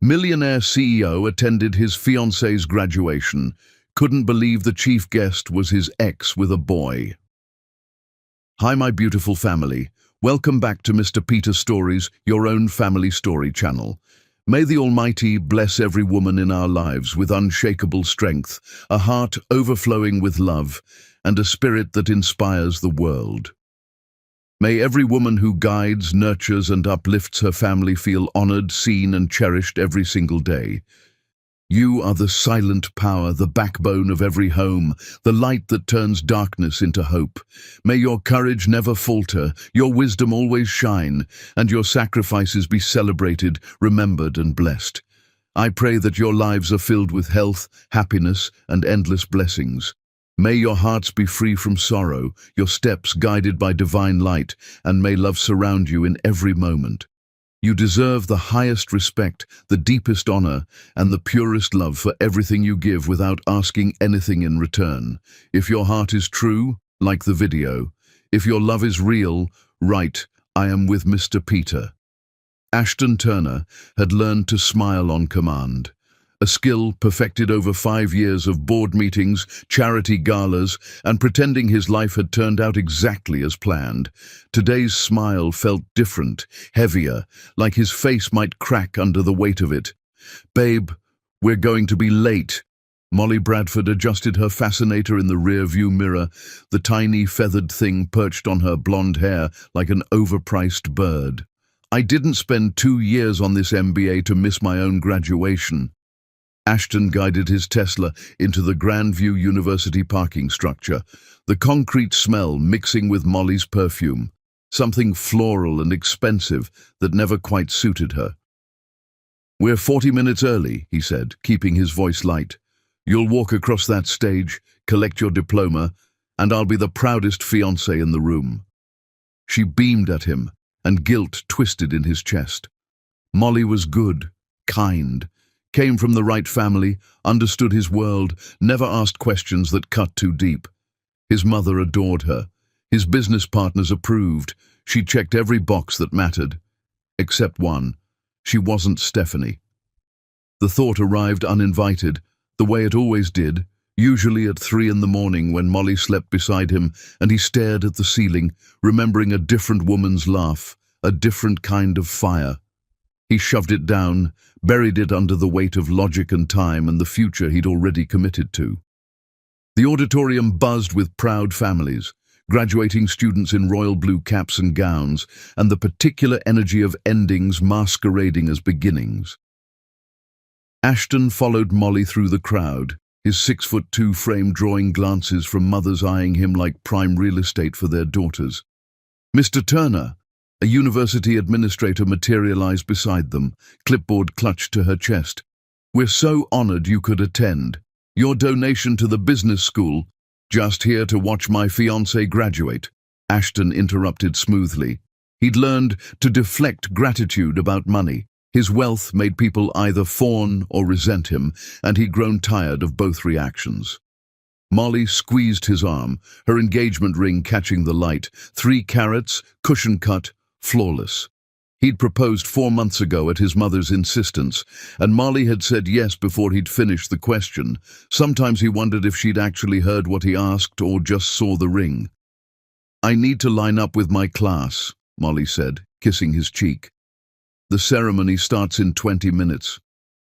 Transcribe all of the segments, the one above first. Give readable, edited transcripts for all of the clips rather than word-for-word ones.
Millionaire CEO attended his fiancée's graduation, couldn't believe the chief guest was his ex with a boy. Hi my beautiful family, welcome back to Mr. Peter Stories, your own family story channel. May the Almighty bless every woman in our lives with unshakable strength, a heart overflowing with love, and a spirit that inspires the world. May every woman who guides, nurtures, and uplifts her family feel honored, seen, and cherished every single day. You are the silent power, the backbone of every home, the light that turns darkness into hope. May your courage never falter, your wisdom always shine, and your sacrifices be celebrated, remembered, and blessed. I pray that your lives are filled with health, happiness, and endless blessings. May your hearts be free from sorrow, your steps guided by divine light, and may love surround you in every moment. You deserve the highest respect, the deepest honor, and the purest love for everything you give without asking anything in return. If your heart is true, like the video. If your love is real, write, "I am with Mr. Peter." Ashton Turner had learned to smile on command. A skill perfected over 5 years of board meetings, charity galas, and pretending his life had turned out exactly as planned. Today's smile felt different, heavier, like his face might crack under the weight of it. "Babe, we're going to be late." Molly Bradford adjusted her fascinator in the rear-view mirror, the tiny feathered thing perched on her blonde hair like an overpriced bird. "I didn't spend 2 years on this MBA to miss my own graduation." Ashton guided his Tesla into the Grandview University parking structure, the concrete smell mixing with Molly's perfume, something floral and expensive that never quite suited her. "We're 40 minutes early," he said, keeping his voice light. "You'll walk across that stage, collect your diploma, and I'll be the proudest fiancé in the room." She beamed at him, and guilt twisted in his chest. Molly was good, kind, came from the right family, understood his world, never asked questions that cut too deep. His mother adored her. His business partners approved. She checked every box that mattered. Except one. She wasn't Stephanie. The thought arrived uninvited, the way it always did, usually at 3 in the morning when Molly slept beside him and he stared at the ceiling, remembering a different woman's laugh, a different kind of fire. He shoved it down, buried it under the weight of logic and time and the future he'd already committed to. The auditorium buzzed with proud families, graduating students in royal blue caps and gowns, and the particular energy of endings masquerading as beginnings. Ashton followed Molly through the crowd, his 6'2" frame drawing glances from mothers eyeing him like prime real estate for their daughters. Mr. Turner, a university administrator, materialized beside them, clipboard clutched to her chest. "We're so honored you could attend. Your donation to the business school, just here to watch my fiancé graduate," Ashton interrupted smoothly. He'd learned to deflect gratitude about money. His wealth made people either fawn or resent him, and he'd grown tired of both reactions. Molly squeezed his arm, her engagement ring catching the light, 3 carats, cushion cut, flawless. He'd proposed 4 months ago at his mother's insistence, and Molly had said yes before he'd finished the question. Sometimes he wondered if she'd actually heard what he asked or just saw the ring. "I need to line up with my class," Molly said, kissing his cheek. "The ceremony starts in 20 minutes.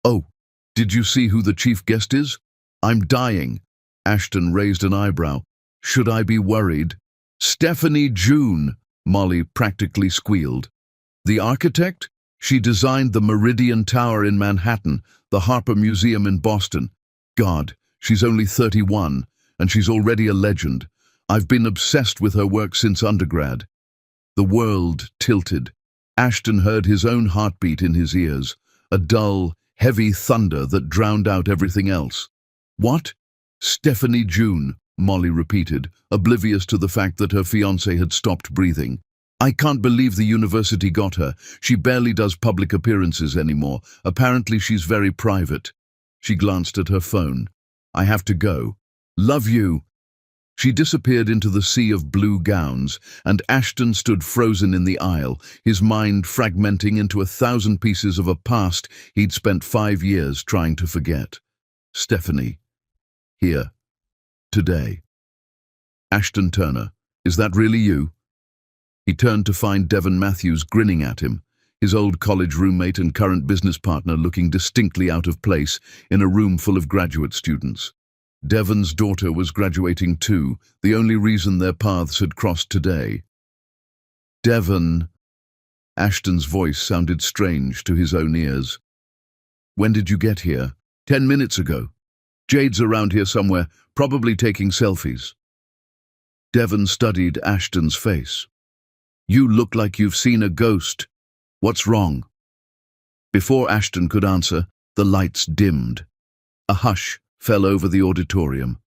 "Oh, did you see who the chief guest is?" "I'm dying." Ashton raised an eyebrow. "Should I be worried?" "Stephanie June," Molly practically squealed. "The architect? She designed the Meridian Tower in Manhattan, the Harper Museum in Boston. God, she's only 31, and she's already a legend. I've been obsessed with her work since undergrad." The world tilted. Ashton heard his own heartbeat in his ears, a dull, heavy thunder that drowned out everything else. "What?" "Stephanie June," Molly repeated, oblivious to the fact that her fiancé had stopped breathing. "I can't believe the university got her. She barely does public appearances anymore. Apparently she's very private." She glanced at her phone. "I have to go." "Love you." She disappeared into the sea of blue gowns, and Ashton stood frozen in the aisle, his mind fragmenting into 1,000 pieces of a past he'd spent 5 years trying to forget. Stephanie. Here. Today. Ashton Turner, is that really you? He turned to find Devon Matthews grinning at him, his old college roommate and current business partner looking distinctly out of place in a room full of graduate students. Devon's daughter was graduating too, the only reason their paths had crossed today. Devon. Ashton's voice sounded strange to his own ears. When did you get here? 10 minutes ago. Jade's around here somewhere, probably taking selfies. Devon studied Ashton's face. You look like you've seen a ghost. What's wrong? Before Ashton could answer, the lights dimmed. A hush fell over the auditorium.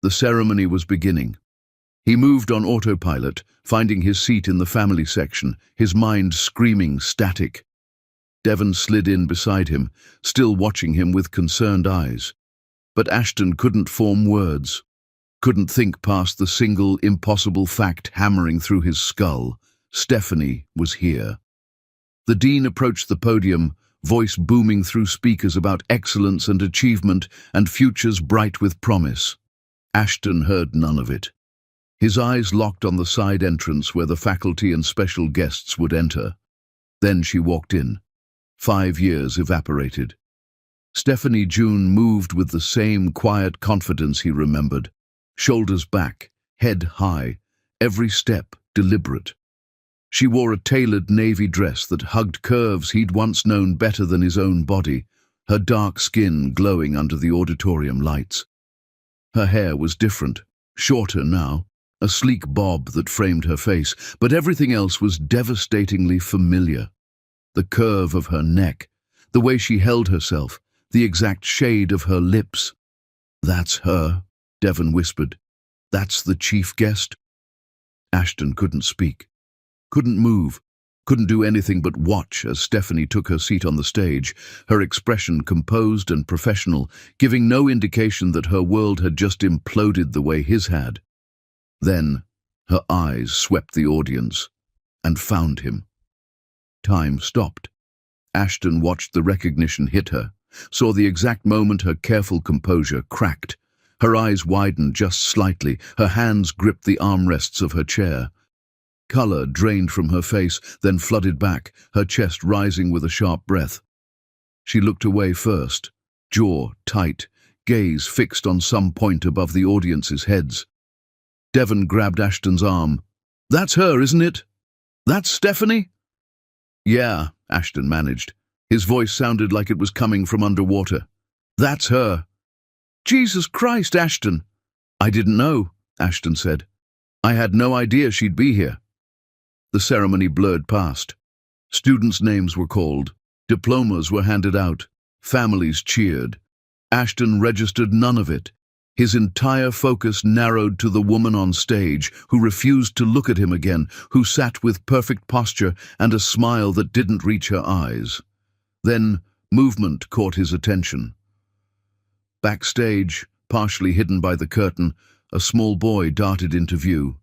The ceremony was beginning. He moved on autopilot, finding his seat in the family section, his mind screaming static. Devon slid in beside him, still watching him with concerned eyes. But Ashton couldn't form words, couldn't think past the single impossible fact hammering through his skull. Stephanie was here. The dean approached the podium, voice booming through speakers about excellence and achievement and futures bright with promise. Ashton heard none of it. His eyes locked on the side entrance where the faculty and special guests would enter. Then she walked in. 5 years evaporated. Stephanie June moved with the same quiet confidence he remembered. Shoulders back, head high, every step deliberate. She wore a tailored navy dress that hugged curves he'd once known better than his own body, her dark skin glowing under the auditorium lights. Her hair was different, shorter now, a sleek bob that framed her face, but everything else was devastatingly familiar. The curve of her neck, the way she held herself, the exact shade of her lips. That's her, Devon whispered. That's the chief guest? Ashton couldn't speak. Couldn't move, couldn't do anything but watch as Stephanie took her seat on the stage, her expression composed and professional, giving no indication that her world had just imploded the way his had. Then, her eyes swept the audience and found him. Time stopped. Ashton watched the recognition hit her, saw the exact moment her careful composure cracked. Her eyes widened just slightly, her hands gripped the armrests of her chair. Color drained from her face, then flooded back, her chest rising with a sharp breath. She looked away first, jaw tight, gaze fixed on some point above the audience's heads. Devon grabbed Ashton's arm. That's her, isn't it? That's Stephanie? Yeah, Ashton managed. His voice sounded like it was coming from underwater. That's her. Jesus Christ, Ashton. I didn't know, Ashton said. I had no idea she'd be here. The ceremony blurred past. Students' names were called. Diplomas were handed out. Families cheered. Ashton registered none of it. His entire focus narrowed to the woman on stage, who refused to look at him again, who sat with perfect posture and a smile that didn't reach her eyes. Then movement caught his attention. Backstage, partially hidden by the curtain, a small boy darted into view.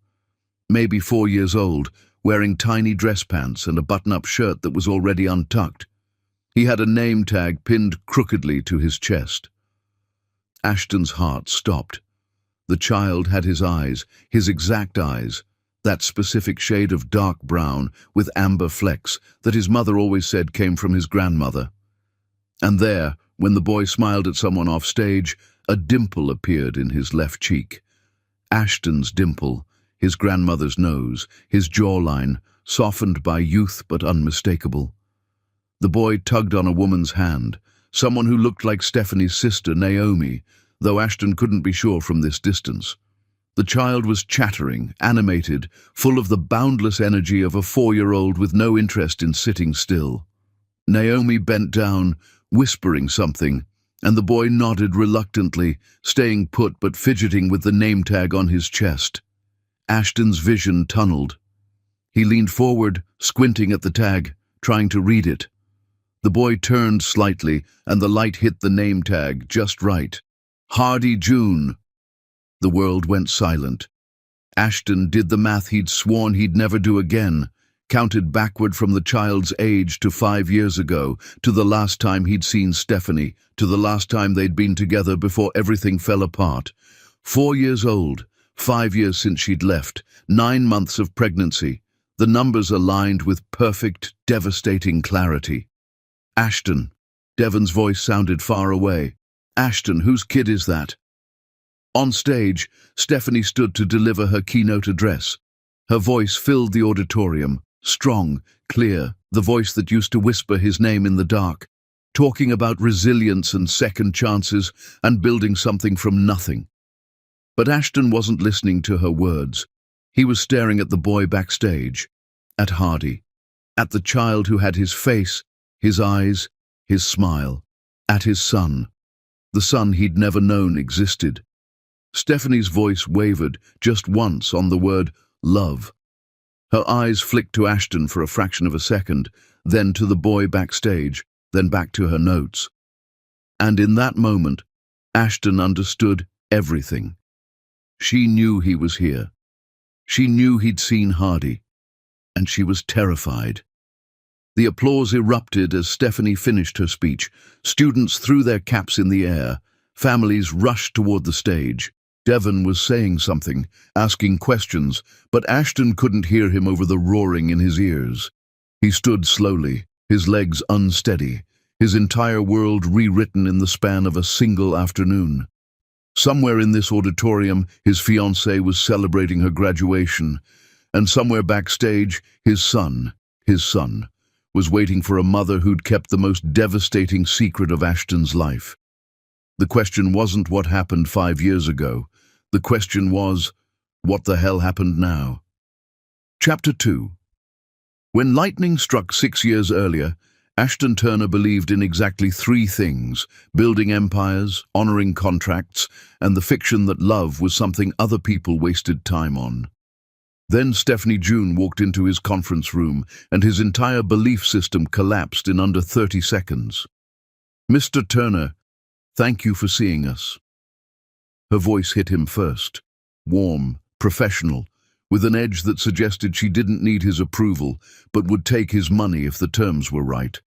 Maybe 4 years old, wearing tiny dress pants and a button-up shirt that was already untucked. He had a name tag pinned crookedly to his chest. Ashton's heart stopped. The child had his eyes, his exact eyes, that specific shade of dark brown with amber flecks that his mother always said came from his grandmother. And there, when the boy smiled at someone off stage, a dimple appeared in his left cheek. Ashton's dimple, his grandmother's nose, his jawline, softened by youth but unmistakable. The boy tugged on a woman's hand, someone who looked like Stephanie's sister, Naomi, though Ashton couldn't be sure from this distance. The child was chattering, animated, full of the boundless energy of a 4-year-old with no interest in sitting still. Naomi bent down, whispering something, and the boy nodded reluctantly, staying put but fidgeting with the name tag on his chest. Ashton's vision tunneled. He leaned forward, squinting at the tag, trying to read it. The boy turned slightly, and the light hit the name tag just right. Hardy June. The world went silent. Ashton did the math he'd sworn he'd never do again, counted backward from the child's age to 5 years ago, to the last time he'd seen Stephanie, to the last time they'd been together before everything fell apart. 4 years old, 5 years since she'd left, 9 months of pregnancy. The numbers aligned with perfect, devastating clarity. Ashton. Devon's voice sounded far away. Ashton, whose kid is that? On stage, Stephanie stood to deliver her keynote address. Her voice filled the auditorium, strong, clear, the voice that used to whisper his name in the dark, talking about resilience and second chances and building something from nothing. But Ashton wasn't listening to her words. He was staring at the boy backstage, at Hardy, at the child who had his face, his eyes, his smile, at his son, the son he'd never known existed. Stephanie's voice wavered just once on the word love. Her eyes flicked to Ashton for a fraction of a second, then to the boy backstage, then back to her notes. And in that moment, Ashton understood everything. She knew he was here. She knew he'd seen Hardy, and she was terrified. The applause erupted as Stephanie finished her speech. Students threw their caps in the air. Families rushed toward the stage. Devon was saying something, asking questions, but Ashton couldn't hear him over the roaring in his ears. He stood slowly, his legs unsteady, his entire world rewritten in the span of a single afternoon. Somewhere in this auditorium, his fiancée was celebrating her graduation, and somewhere backstage, his son, was waiting for a mother who'd kept the most devastating secret of Ashton's life. The question wasn't what happened 5 years ago. The question was, what the hell happened now? Chapter 2. When lightning struck 6 years earlier, Ashton Turner believed in exactly 3 things: building empires, honoring contracts, and the fiction that love was something other people wasted time on. Then Stephanie June walked into his conference room, and his entire belief system collapsed in under 30 seconds. "Mr. Turner, thank you for seeing us." Her voice hit him first, warm, professional, with an edge that suggested she didn't need his approval, but would take his money if the terms were right.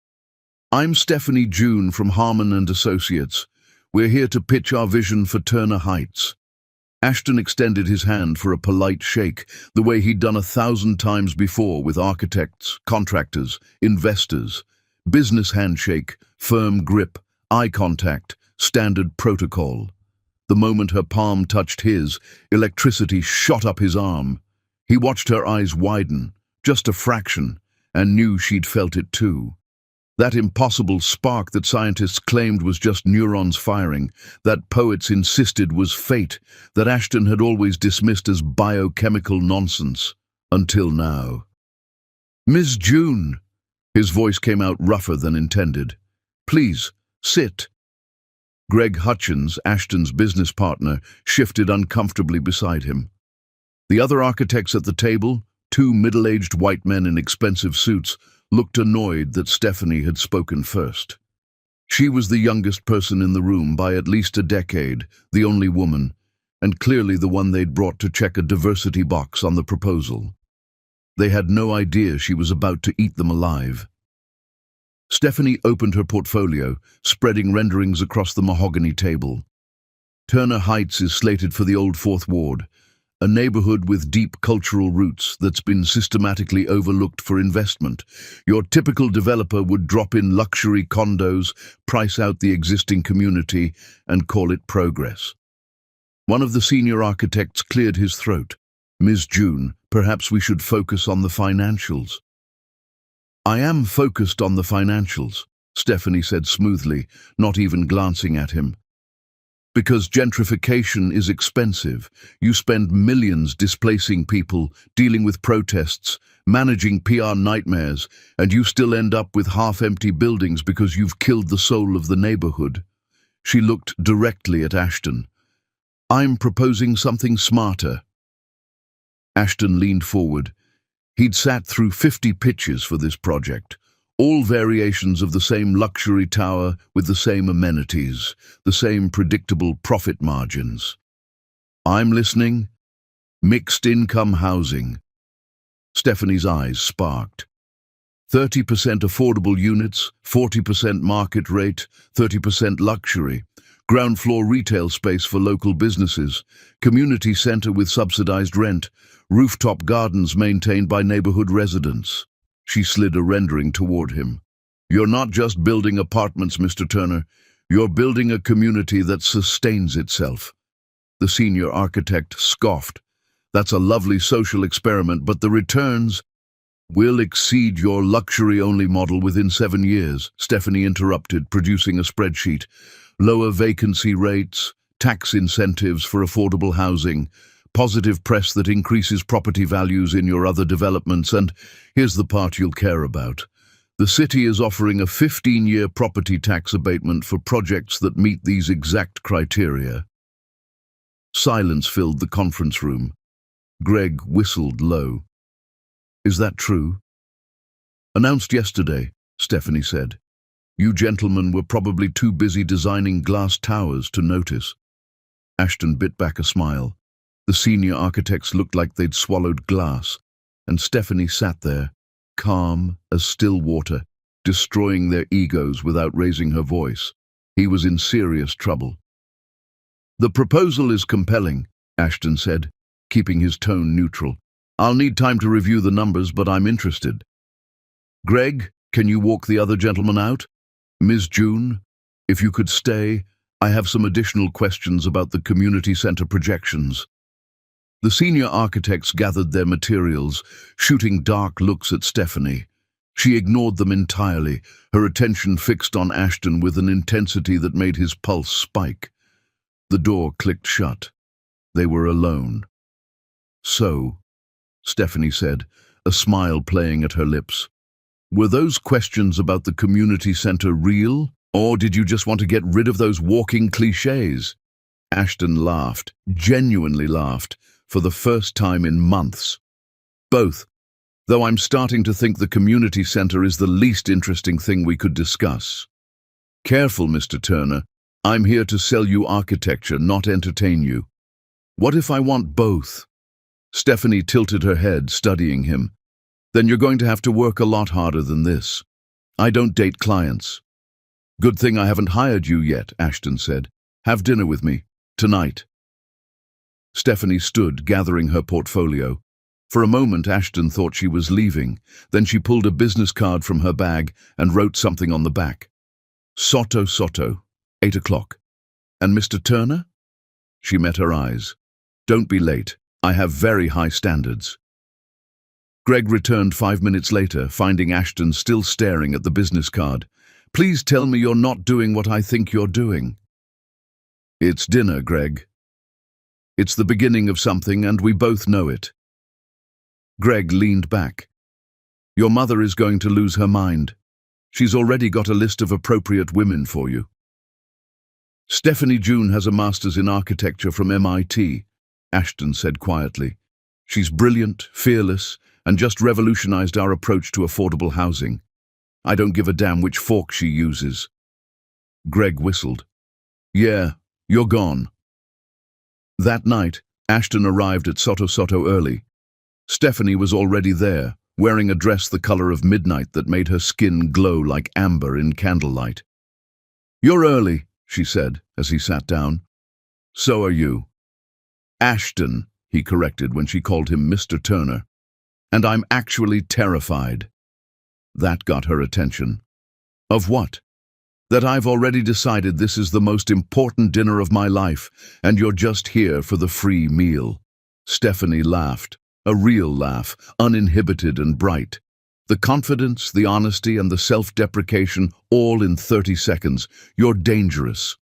"I'm Stephanie June from Harmon & Associates. We're here to pitch our vision for Turner Heights." Ashton extended his hand for a polite shake, the way he'd done 1,000 times before with architects, contractors, investors. Business handshake, firm grip, eye contact, standard protocol. The moment her palm touched his, electricity shot up his arm. He watched her eyes widen, just a fraction, and knew she'd felt it too. That impossible spark that scientists claimed was just neurons firing, that poets insisted was fate, that Ashton had always dismissed as biochemical nonsense. Until now. "Miss June," his voice came out rougher than intended. "Please, sit." Greg Hutchins, Ashton's business partner, shifted uncomfortably beside him. The other architects at the table, 2 middle-aged white men in expensive suits, looked annoyed that Stephanie had spoken first. She was the youngest person in the room by at least a decade, the only woman, and clearly the one they'd brought to check a diversity box on the proposal. They had no idea she was about to eat them alive. Stephanie opened her portfolio, spreading renderings across the mahogany table. Turner Heights is slated for the Old Fourth Ward, a neighborhood with deep cultural roots that's been systematically overlooked for investment. Your typical developer would drop in luxury condos, price out the existing community, and call it progress. One of the senior architects cleared his throat. "Ms. June, perhaps we should focus on the financials." "I am focused on the financials," Stephanie said smoothly, not even glancing at him. "Because gentrification is expensive. You spend millions displacing people, dealing with protests, managing PR nightmares, and you still end up with half-empty buildings because you've killed the soul of the neighborhood." She looked directly at Ashton. "I'm proposing something smarter." Ashton leaned forward. He'd sat through 50 pitches for this project. All variations of the same luxury tower with the same amenities, the same predictable profit margins. I'm listening. Mixed income housing. Stephanie's eyes sparked. 30% affordable units, 40% market rate, 30% luxury. Ground floor retail space for local businesses. Community center with subsidized rent. Rooftop gardens maintained by neighborhood residents. She slid a rendering toward him. You're not just building apartments, Mr. Turner. You're building a community that sustains itself. The senior architect scoffed. That's a lovely social experiment, but the returns will exceed your luxury-only model within 7 years, Stephanie interrupted, producing a spreadsheet. Lower vacancy rates, tax incentives for affordable housing, positive press that increases property values in your other developments, and here's the part you'll care about. The city is offering a 15-year property tax abatement for projects that meet these exact criteria. Silence filled the conference room. Greg whistled low. Is that true? Announced yesterday, Stephanie said. You gentlemen were probably too busy designing glass towers to notice. Ashton bit back a smile. The senior architects looked like they'd swallowed glass, and Stephanie sat there, calm as still water, destroying their egos without raising her voice. He was in serious trouble. The proposal is compelling, Ashton said, keeping his tone neutral. I'll need time to review the numbers, but I'm interested. Greg, can you walk the other gentleman out? Ms. June, if you could stay, I have some additional questions about the community center projections. The senior architects gathered their materials, shooting dark looks at Stephanie. She ignored them entirely, her attention fixed on Ashton with an intensity that made his pulse spike. The door clicked shut. They were alone. So, Stephanie said, a smile playing at her lips. Were those questions about the community center real, or did you just want to get rid of those walking cliches? Ashton laughed, genuinely laughed, for the first time in months. Both, though I'm starting to think the community center is the least interesting thing we could discuss. Careful, Mr. Turner. I'm here to sell you architecture, not entertain you. What if I want both? Stephanie tilted her head, studying him. Then you're going to have to work a lot harder than this. I don't date clients. Good thing I haven't hired you yet, Ashton said. Have dinner with me, tonight. Stephanie stood, gathering her portfolio. For a moment, Ashton thought she was leaving. Then she pulled a business card from her bag and wrote something on the back. Soto, 8 o'clock. And Mr. Turner? She met her eyes. Don't be late. I have very high standards. Greg returned 5 minutes later, finding Ashton still staring at the business card. Please tell me you're not doing what I think you're doing. It's dinner, Greg. It's the beginning of something, and we both know it. Greg leaned back. Your mother is going to lose her mind. She's already got a list of appropriate women for you. Stephanie June has a master's in architecture from MIT, Ashton said quietly. She's brilliant, fearless, and just revolutionized our approach to affordable housing. I don't give a damn which fork she uses. Greg whistled. Yeah, you're gone. That night, Ashton arrived at Soto early. Stephanie was already there, wearing a dress the color of midnight that made her skin glow like amber in candlelight. You're early, she said as he sat down. So are you. Ashton, he corrected when she called him Mr. Turner. And I'm actually terrified. That got her attention. Of what? That I've already decided this is the most important dinner of my life, and you're just here for the free meal. Stephanie laughed, a real laugh, uninhibited and bright. The confidence, the honesty, and the self-deprecation, all in 30 seconds. You're dangerous.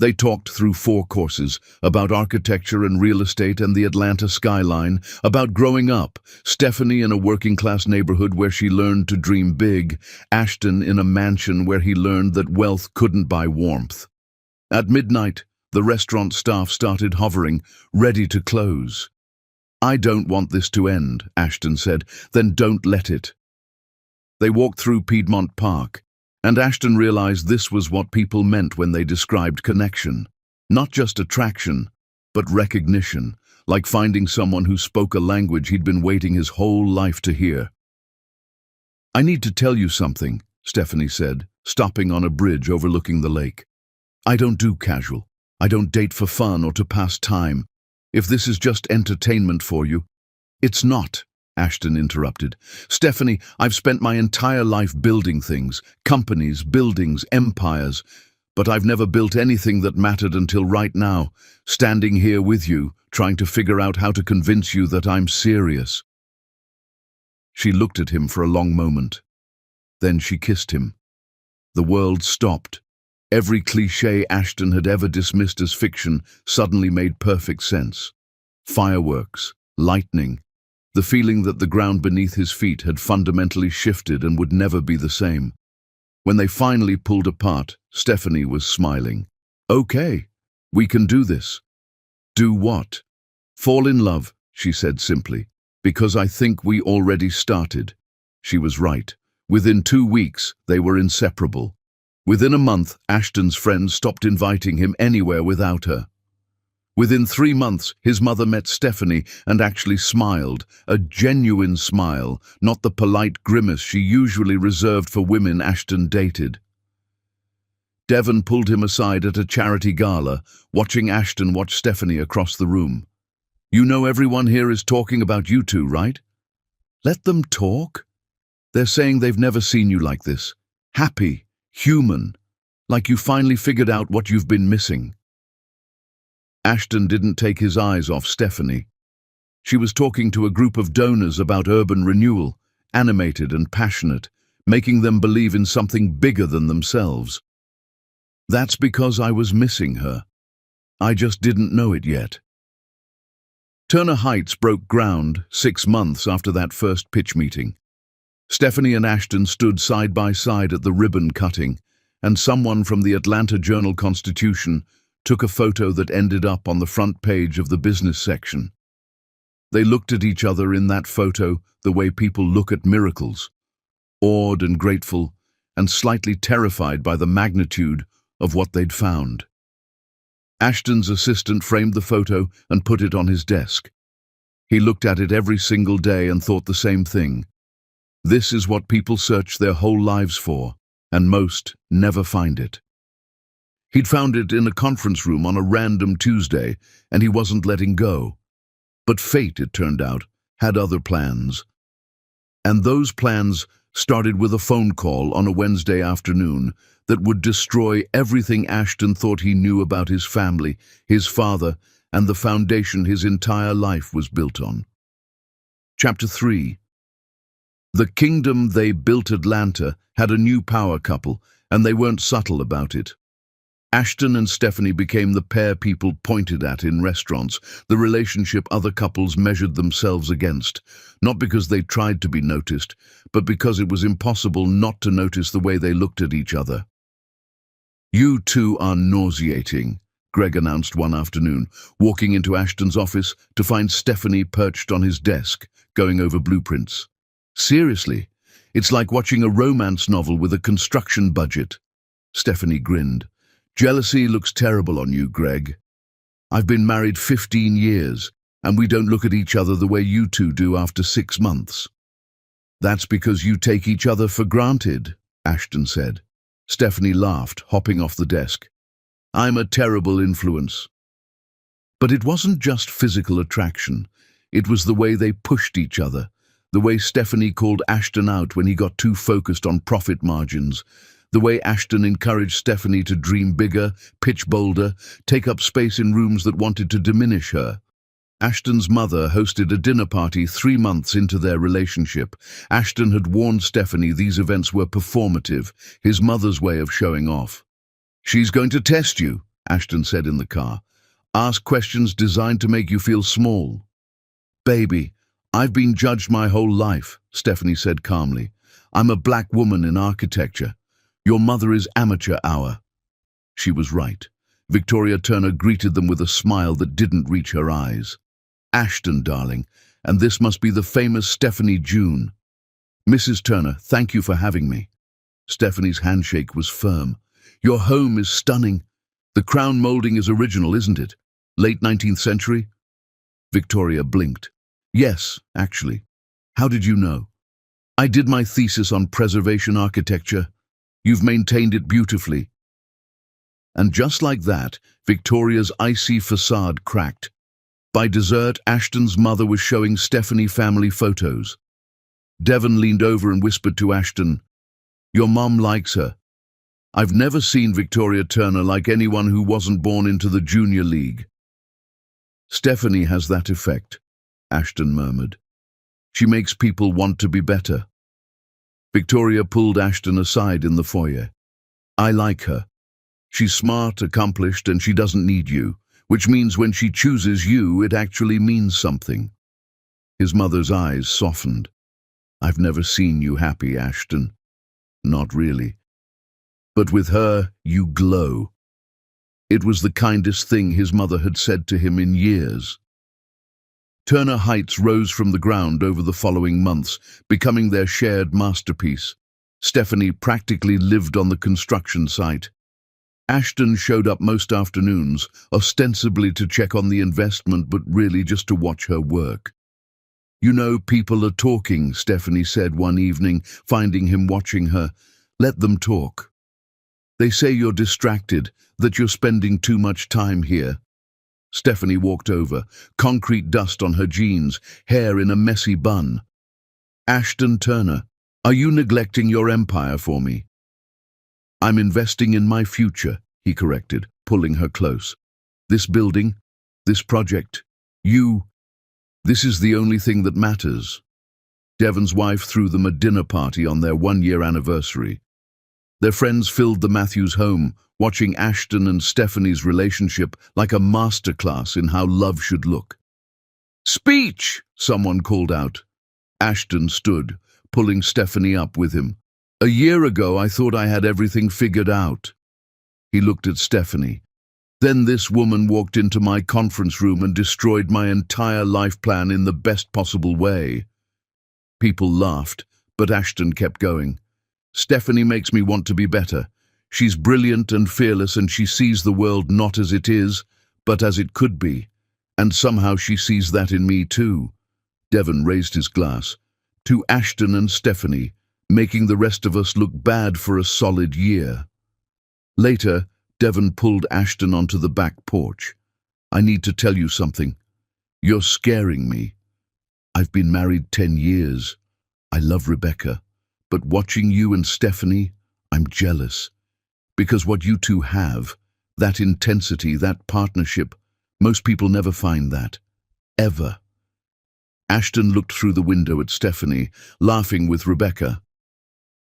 They talked through 4 courses, about architecture and real estate and the Atlanta skyline, about growing up, Stephanie in a working-class neighborhood where she learned to dream big, Ashton in a mansion where he learned that wealth couldn't buy warmth. At midnight, the restaurant staff started hovering, ready to close. I don't want this to end, Ashton said. Then don't let it. They walked through Piedmont Park, and Ashton realized this was what people meant when they described connection. Not just attraction, but recognition, like finding someone who spoke a language he'd been waiting his whole life to hear. "I need to tell you something," Stephanie said, stopping on a bridge overlooking the lake. "I don't do casual. I don't date for fun or to pass time. If this is just entertainment for you—" "It's not," Ashton interrupted. "Stephanie, I've spent my entire life building things, companies, buildings, empires, but I've never built anything that mattered until right now, standing here with you, trying to figure out how to convince you that I'm serious." She looked at him for a long moment. Then she kissed him. The world stopped. Every cliché Ashton had ever dismissed as fiction suddenly made perfect sense. Fireworks, lightning, the feeling that the ground beneath his feet had fundamentally shifted and would never be the same. When they finally pulled apart, Stephanie was smiling. "Okay, we can do this." "Do what?" "Fall in love," she said simply. "Because I think we already started." She was right. Within 2 weeks, they were inseparable. Within a month, Ashton's friends stopped inviting him anywhere without her. Within 3 months, his mother met Stephanie and actually smiled, a genuine smile, not the polite grimace she usually reserved for women Ashton dated. Devon pulled him aside at a charity gala, watching Ashton watch Stephanie across the room. "You know everyone here is talking about you two, right? Let them talk. They're saying they've never seen you like this. Happy, human, like you finally figured out what you've been missing." Ashton didn't take his eyes off Stephanie. She was talking to a group of donors about urban renewal, animated and passionate, making them believe in something bigger than themselves. "That's because I was missing her. I just didn't know it yet." Turner Heights broke ground 6 months after that first pitch meeting. Stephanie and Ashton stood side by side at the ribbon cutting, and someone from the Atlanta Journal-Constitution took a photo that ended up on the front page of the business section. They looked at each other in that photo the way people look at miracles, awed and grateful, and slightly terrified by the magnitude of what they'd found. Ashton's assistant framed the photo and put it on his desk. He looked at it every single day and thought the same thing. This is what people search their whole lives for, and most never find it. He'd found it in a conference room on a random Tuesday, and he wasn't letting go. But fate, it turned out, had other plans. And those plans started with a phone call on a Wednesday afternoon that would destroy everything Ashton thought he knew about his family, his father, and the foundation his entire life was built on. Chapter 3. The kingdom they built, Atlanta, had a new power couple, and they weren't subtle about it. Ashton and Stephanie became the pair people pointed at in restaurants, the relationship other couples measured themselves against, not because they tried to be noticed, but because it was impossible not to notice the way they looked at each other. "You two are nauseating," Greg announced one afternoon, walking into Ashton's office to find Stephanie perched on his desk, going over blueprints. "Seriously, it's like watching a romance novel with a construction budget." Stephanie grinned. "Jealousy looks terrible on you, Greg. I've been married 15 years, and we don't look at each other the way you two do after 6 months." "That's because you take each other for granted," Ashton said. Stephanie laughed, hopping off the desk. "I'm a terrible influence." But it wasn't just physical attraction. It was the way they pushed each other, the way Stephanie called Ashton out when he got too focused on profit margins, the way Ashton encouraged Stephanie to dream bigger, pitch bolder, take up space in rooms that wanted to diminish her. Ashton's mother hosted a dinner party 3 months into their relationship. Ashton had warned Stephanie these events were performative, his mother's way of showing off. "She's going to test you," Ashton said in the car. "Ask questions designed to make you feel small." "Baby, I've been judged my whole life," Stephanie said calmly. "I'm a black woman in architecture. Your mother is amateur hour." She was right. Victoria Turner greeted them with a smile that didn't reach her eyes. "Ashton, darling, and this must be the famous Stephanie June." "Mrs. Turner, thank you for having me." Stephanie's handshake was firm. "Your home is stunning. The crown molding is original, isn't it? Late 19th century? Victoria blinked. Yes, actually. How did you know? I did my thesis on preservation architecture. You've maintained it beautifully. And just like that, Victoria's icy facade cracked. By dessert, Ashton's mother was showing Stephanie family photos. Devon leaned over and whispered to Ashton, "Your mom likes her. I've never seen Victoria Turner like anyone who wasn't born into the junior league." "Stephanie has that effect," Ashton murmured. "She makes people want to be better." Victoria pulled Ashton aside in the foyer. "I like her. She's smart, accomplished, and she doesn't need you, which means when she chooses you, it actually means something." His mother's eyes softened. "I've never seen you happy, Ashton." "Not really. But with her, you glow." It was the kindest thing his mother had said to him in years. Turner Heights rose from the ground over the following months, becoming their shared masterpiece. Stephanie practically lived on the construction site. Ashton showed up most afternoons, ostensibly to check on the investment, but really just to watch her work. "You know, people are talking," Stephanie said one evening, finding him watching her. "Let them talk. They say you're distracted, that you're spending too much time here." Stephanie walked over, concrete dust on her jeans, hair in a messy bun. "Ashton Turner, are you neglecting your empire for me?" "I'm investing in my future," he corrected, pulling her close. "This building, this project, this is the only thing that matters." Devon's wife threw them a dinner party on their one-year anniversary. Their friends filled the Matthews home, watching Ashton and Stephanie's relationship like a masterclass in how love should look. "Speech!" someone called out. Ashton stood, pulling Stephanie up with him. "A year ago, I thought I had everything figured out." He looked at Stephanie. "Then this woman walked into my conference room and destroyed my entire life plan in the best possible way." People laughed, but Ashton kept going. "Stephanie makes me want to be better. She's brilliant and fearless, and she sees the world not as it is, but as it could be. And somehow she sees that in me too." Devon raised his glass. "To Ashton and Stephanie, making the rest of us look bad for a solid year." Later, Devon pulled Ashton onto the back porch. "I need to tell you something. You're scaring me. I've been married 10 years. I love Rebecca. But watching you and Stephanie, I'm jealous. Because what you two have, that intensity, that partnership, most people never find that. Ever." Ashton looked through the window at Stephanie, laughing with Rebecca.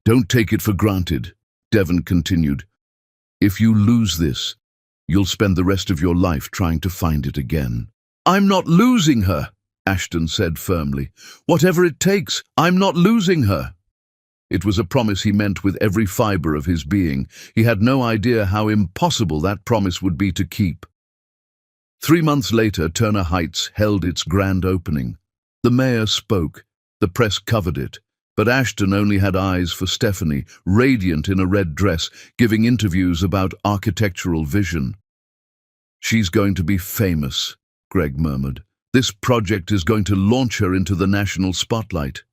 "Don't take it for granted," Devon continued. "If you lose this, you'll spend the rest of your life trying to find it again." "I'm not losing her," Ashton said firmly. "Whatever it takes, I'm not losing her." It was a promise he meant with every fiber of his being. He had no idea how impossible that promise would be to keep. 3 months later, Turner Heights held its grand opening. The mayor spoke. The press covered it. But Ashton only had eyes for Stephanie, radiant in a red dress, giving interviews about architectural vision. "She's going to be famous," Greg murmured. "This project is going to launch her into the national spotlight."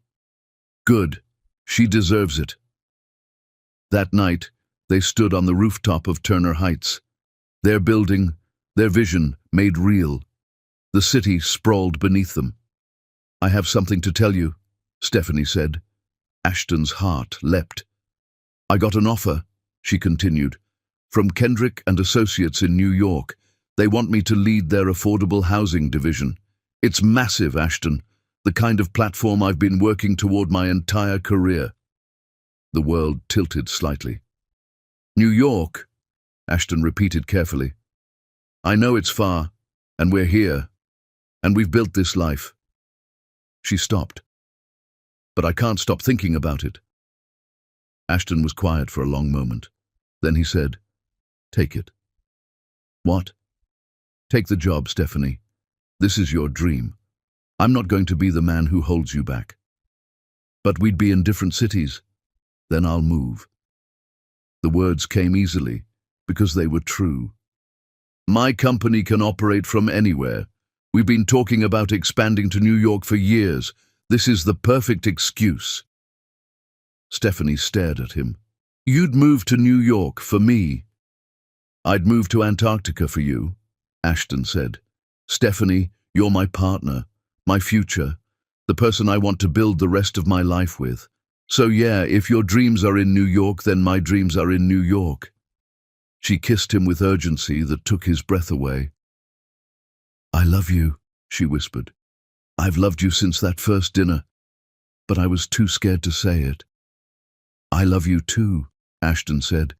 "Good. She deserves it." That night, they stood on the rooftop of Turner Heights. Their building, their vision, made real. The city sprawled beneath them. "I have something to tell you," Stephanie said. Ashton's heart leapt. "I got an offer," she continued, "from Kendrick and Associates in New York. They want me to lead their affordable housing division. It's massive, Ashton. The kind of platform I've been working toward my entire career." The world tilted slightly. "New York," Ashton repeated carefully. "I know it's far, and we're here, and we've built this life." She stopped. "But I can't stop thinking about it." Ashton was quiet for a long moment. Then he said, "Take it." "What?" "Take the job, Stephanie. This is your dream. I'm not going to be the man who holds you back. But we'd be in different cities. Then I'll move." The words came easily, because they were true. My company can operate from anywhere. We've been talking about expanding to New York for years. This is the perfect excuse. Stephanie stared at him. You'd move to New York for me. I'd move to Antarctica for you, Ashton said. Stephanie, you're my partner, my future, the person I want to build the rest of my life with. So yeah, if your dreams are in New York, then my dreams are in New York. She kissed him with urgency that took his breath away. I love you, she whispered. I've loved you since that first dinner, but I was too scared to say it. I love you too, Ashton said,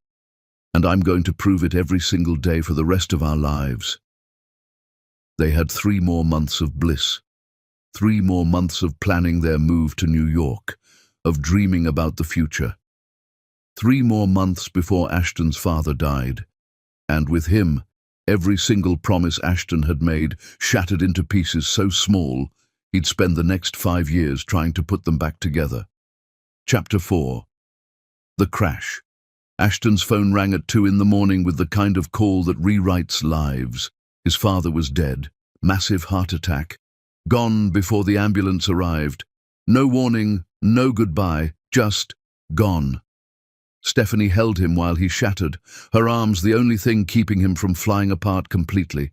and I'm going to prove it every single day for the rest of our lives. They had 3 more months of bliss, 3 more months of planning their move to New York, of dreaming about the future. 3 more months before Ashton's father died, and with him, every single promise Ashton had made shattered into pieces so small he'd spend the next 5 years trying to put them back together. Chapter 4. The Crash. Ashton's phone rang at 2 in the morning with the kind of call that rewrites lives. His father was dead, massive heart attack, gone before the ambulance arrived. No warning, no goodbye, just gone. Stephanie held him while he shattered, her arms the only thing keeping him from flying apart completely.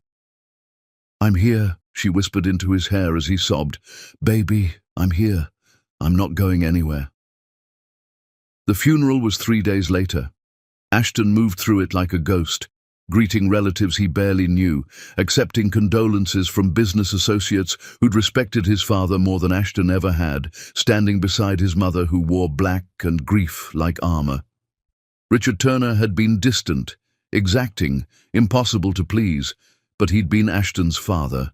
I'm here, she whispered into his hair as he sobbed. Baby, I'm here. I'm not going anywhere. The funeral was 3 days later. Ashton moved through it like a ghost, greeting relatives he barely knew, accepting condolences from business associates who'd respected his father more than Ashton ever had, standing beside his mother who wore black and grief like armor. Richard Turner had been distant, exacting, impossible to please, but he'd been Ashton's father,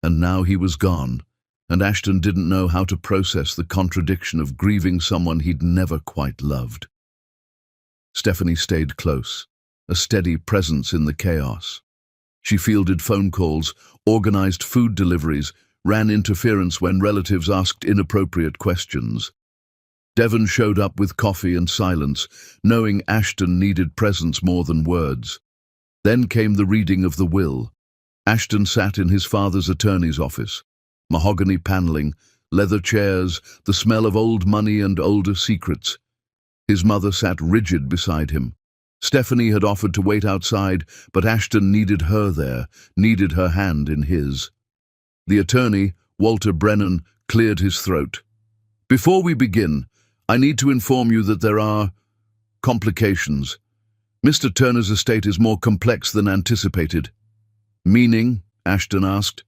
and now he was gone, and Ashton didn't know how to process the contradiction of grieving someone he'd never quite loved. Stephanie stayed close, a steady presence in the chaos. She fielded phone calls, organized food deliveries, ran interference when relatives asked inappropriate questions. Devon showed up with coffee and silence, knowing Ashton needed presence more than words. Then came the reading of the will. Ashton sat in his father's attorney's office. Mahogany paneling, leather chairs, the smell of old money and older secrets. His mother sat rigid beside him. Stephanie had offered to wait outside, but Ashton needed her there, needed her hand in his. The attorney, Walter Brennan, cleared his throat. Before we begin, I need to inform you that there are complications. Mr. Turner's estate is more complex than anticipated. Meaning? Ashton asked.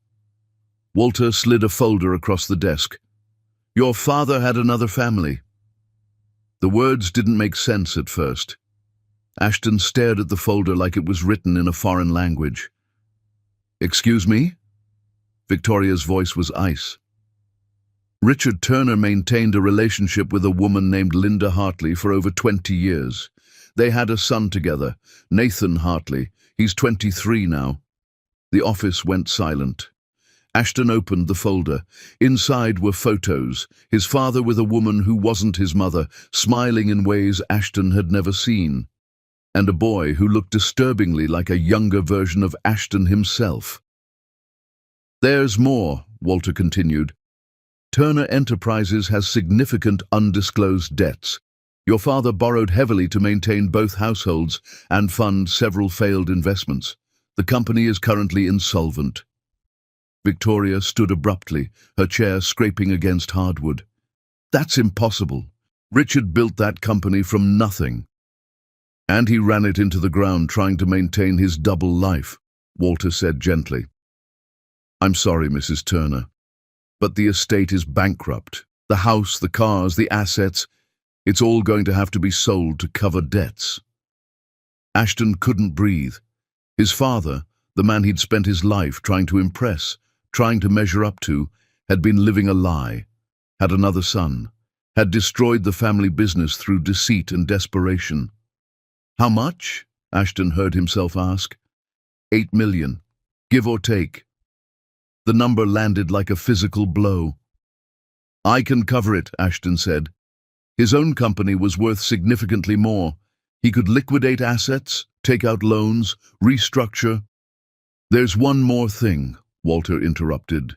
Walter slid a folder across the desk. Your father had another family. The words didn't make sense at first. Ashton stared at the folder like it was written in a foreign language. Excuse me? Victoria's voice was ice. Richard Turner maintained a relationship with a woman named Linda Hartley for over 20 years. They had a son together, Nathan Hartley. He's 23 now. The office went silent. Ashton opened the folder. Inside were photos, his father with a woman who wasn't his mother, smiling in ways Ashton had never seen, and a boy who looked disturbingly like a younger version of Ashton himself. There's more, Walter continued. Turner Enterprises has significant undisclosed debts. Your father borrowed heavily to maintain both households and fund several failed investments. The company is currently insolvent. Victoria stood abruptly, her chair scraping against hardwood. That's impossible. Richard built that company from nothing. And he ran it into the ground trying to maintain his double life, Walter said gently. I'm sorry, Mrs. Turner, but the estate is bankrupt. The house, the cars, the assets, it's all going to have to be sold to cover debts. Ashton couldn't breathe. His father, the man he'd spent his life trying to impress, trying to measure up to, had been living a lie, had another son, had destroyed the family business through deceit and desperation. How much? Ashton heard himself ask. 8 million, give or take. The number landed like a physical blow. I can cover it, Ashton said. His own company was worth significantly more. He could liquidate assets, take out loans, restructure. There's one more thing, Walter interrupted.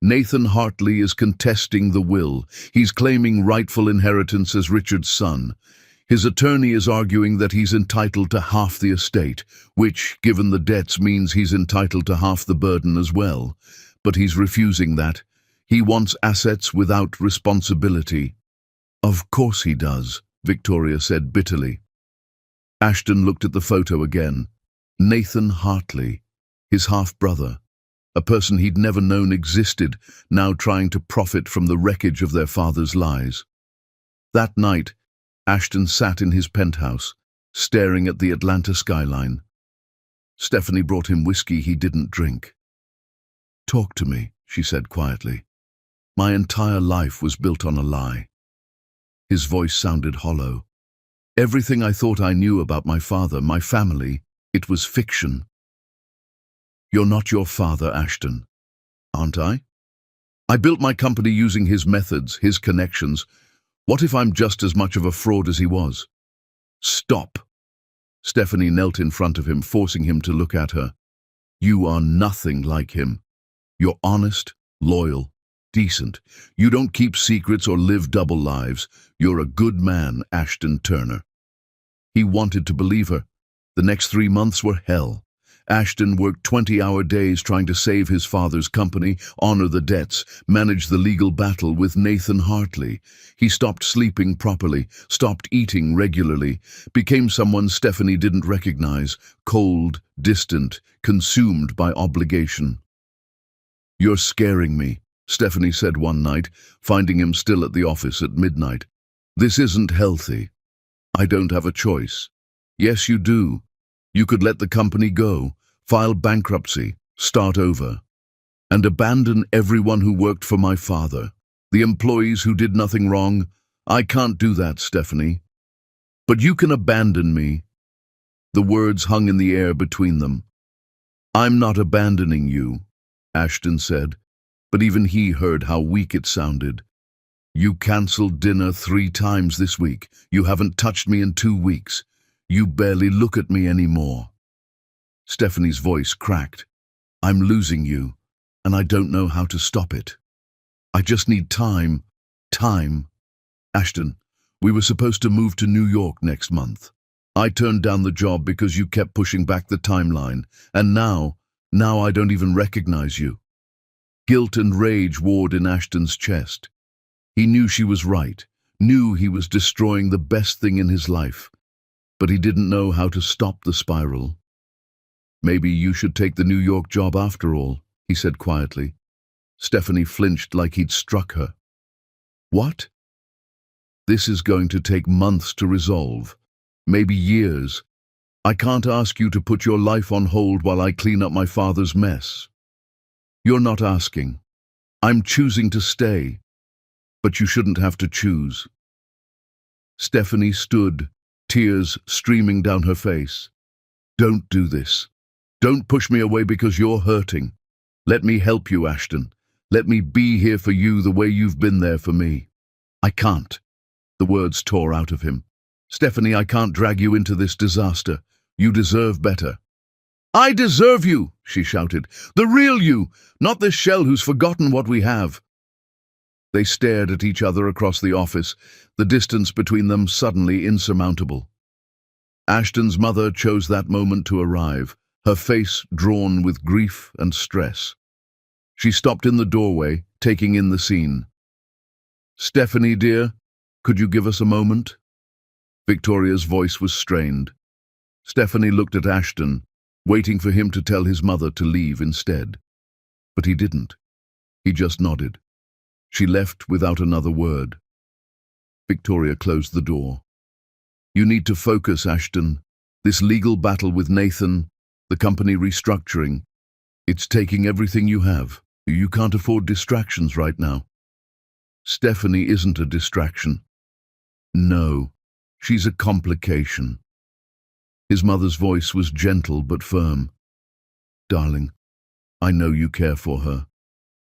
Nathan Hartley is contesting the will. He's claiming rightful inheritance as Richard's son. His attorney is arguing that he's entitled to half the estate, which, given the debts, means he's entitled to half the burden as well. But he's refusing that. He wants assets without responsibility. Of course he does, Victoria said bitterly. Ashton looked at the photo again. Nathan Hartley, his half-brother, a person he'd never known existed, now trying to profit from the wreckage of their father's lies. That night, Ashton sat in his penthouse, staring at the Atlanta skyline. Stephanie brought him whiskey he didn't drink. "Talk to me," she said quietly. "My entire life was built on a lie." His voice sounded hollow. "Everything I thought I knew about my father, my family, it was fiction." "You're not your father, Ashton." "Aren't I? I built my company using his methods, his connections. What if I'm just as much of a fraud as he was?" "Stop." Stephanie knelt in front of him, forcing him to look at her. "You are nothing like him. You're honest, loyal, decent. You don't keep secrets or live double lives. You're a good man, Ashton Turner." He wanted to believe her. The next 3 months were hell. Ashton worked 20-hour days trying to save his father's company, honor the debts, manage the legal battle with Nathan Hartley. He stopped sleeping properly, stopped eating regularly, became someone Stephanie didn't recognize, cold, distant, consumed by obligation. "You're scaring me," Stephanie said one night, finding him still at the office at midnight. "This isn't healthy." "I don't have a choice." "Yes, you do. You could let the company go, file bankruptcy, start over, and abandon everyone who worked for my father, the employees who did nothing wrong. I can't do that, Stephanie. But you can abandon me." The words hung in the air between them. "I'm not abandoning you," Ashton said, but even he heard how weak it sounded. "You canceled dinner 3 times this week. You haven't touched me in 2 weeks. You barely look at me anymore." Stephanie's voice cracked. "I'm losing you, and I don't know how to stop it. I just need time. Time. Ashton, we were supposed to move to New York next month. I turned down the job because you kept pushing back the timeline, and now I don't even recognize you." Guilt and rage warred in Ashton's chest. He knew she was right, knew he was destroying the best thing in his life, but he didn't know how to stop the spiral. "Maybe you should take the New York job after all," he said quietly. Stephanie flinched like he'd struck her. "What?" "This is going to take months to resolve, maybe years. I can't ask you to put your life on hold while I clean up my father's mess." "You're not asking. I'm choosing to stay, but you shouldn't have to choose." Stephanie stood, tears streaming down her face. "Don't do this. Don't push me away because you're hurting. Let me help you, Ashton. Let me be here for you the way you've been there for me." "I can't." The words tore out of him. "Stephanie, I can't drag you into this disaster. You deserve better." "I deserve you," she shouted. "The real you, not this shell who's forgotten what we have." They stared at each other across the office, the distance between them suddenly insurmountable. Ashton's mother chose that moment to arrive, her face drawn with grief and stress. She stopped in the doorway, taking in the scene. "Stephanie, dear, could you give us a moment?" Victoria's voice was strained. Stephanie looked at Ashton, waiting for him to tell his mother to leave instead. But he didn't. He just nodded. She left without another word. Victoria closed the door. "You need to focus, Ashton. This legal battle with Nathan, the company restructuring, it's taking everything you have. You can't afford distractions right now." "Stephanie isn't a distraction." "No, she's a complication." His mother's voice was gentle but firm. "Darling, I know you care for her,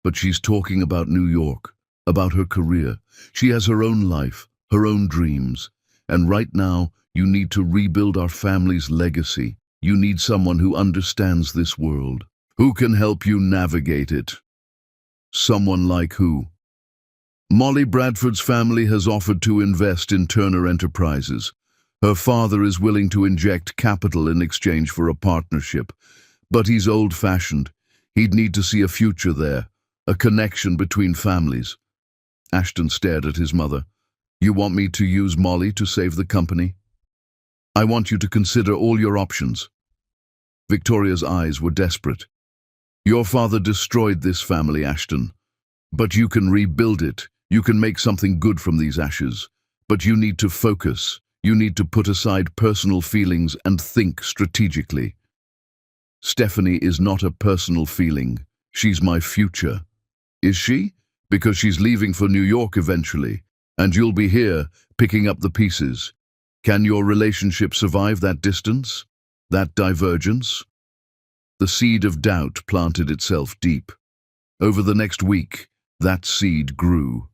but she's talking about New York, about her career. She has her own life, her own dreams, and right now you need to rebuild our family's legacy. You need someone who understands this world, Who can help you navigate it? Someone like who? Molly Bradford's family has offered to invest in Turner Enterprises. Her father is willing to inject capital in exchange for a partnership. But he's old-fashioned. He'd need to see a future there, a connection between families. Ashton stared at his mother. You want me to use Molly to save the company? I want you to consider all your options. Victoria's eyes were desperate. Your father destroyed this family, Ashton. But you can rebuild it. You can make something good from these ashes. But you need to focus. You need to put aside personal feelings and think strategically. Stephanie is not a personal feeling. She's my future. Is she? Because she's leaving for New York eventually, and you'll be here, picking up the pieces. Can your relationship survive that distance? That divergence? The seed of doubt planted itself deep. Over the next week, that seed grew.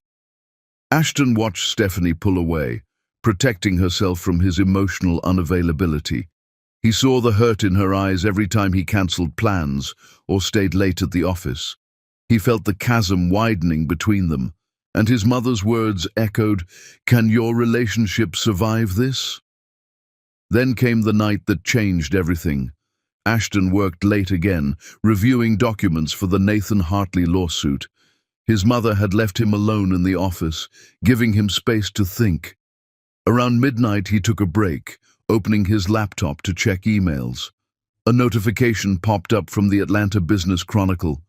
Ashton watched Stephanie pull away, protecting herself from his emotional unavailability. He saw the hurt in her eyes every time he cancelled plans or stayed late at the office. He felt the chasm widening between them, and his mother's words echoed, "Can your relationship survive this?" Then came the night that changed everything. Ashton worked late again, reviewing documents for the Nathan Hartley lawsuit. His mother had left him alone in the office, giving him space to think. Around midnight he took a break, opening his laptop to check emails. A notification popped up from the Atlanta Business Chronicle.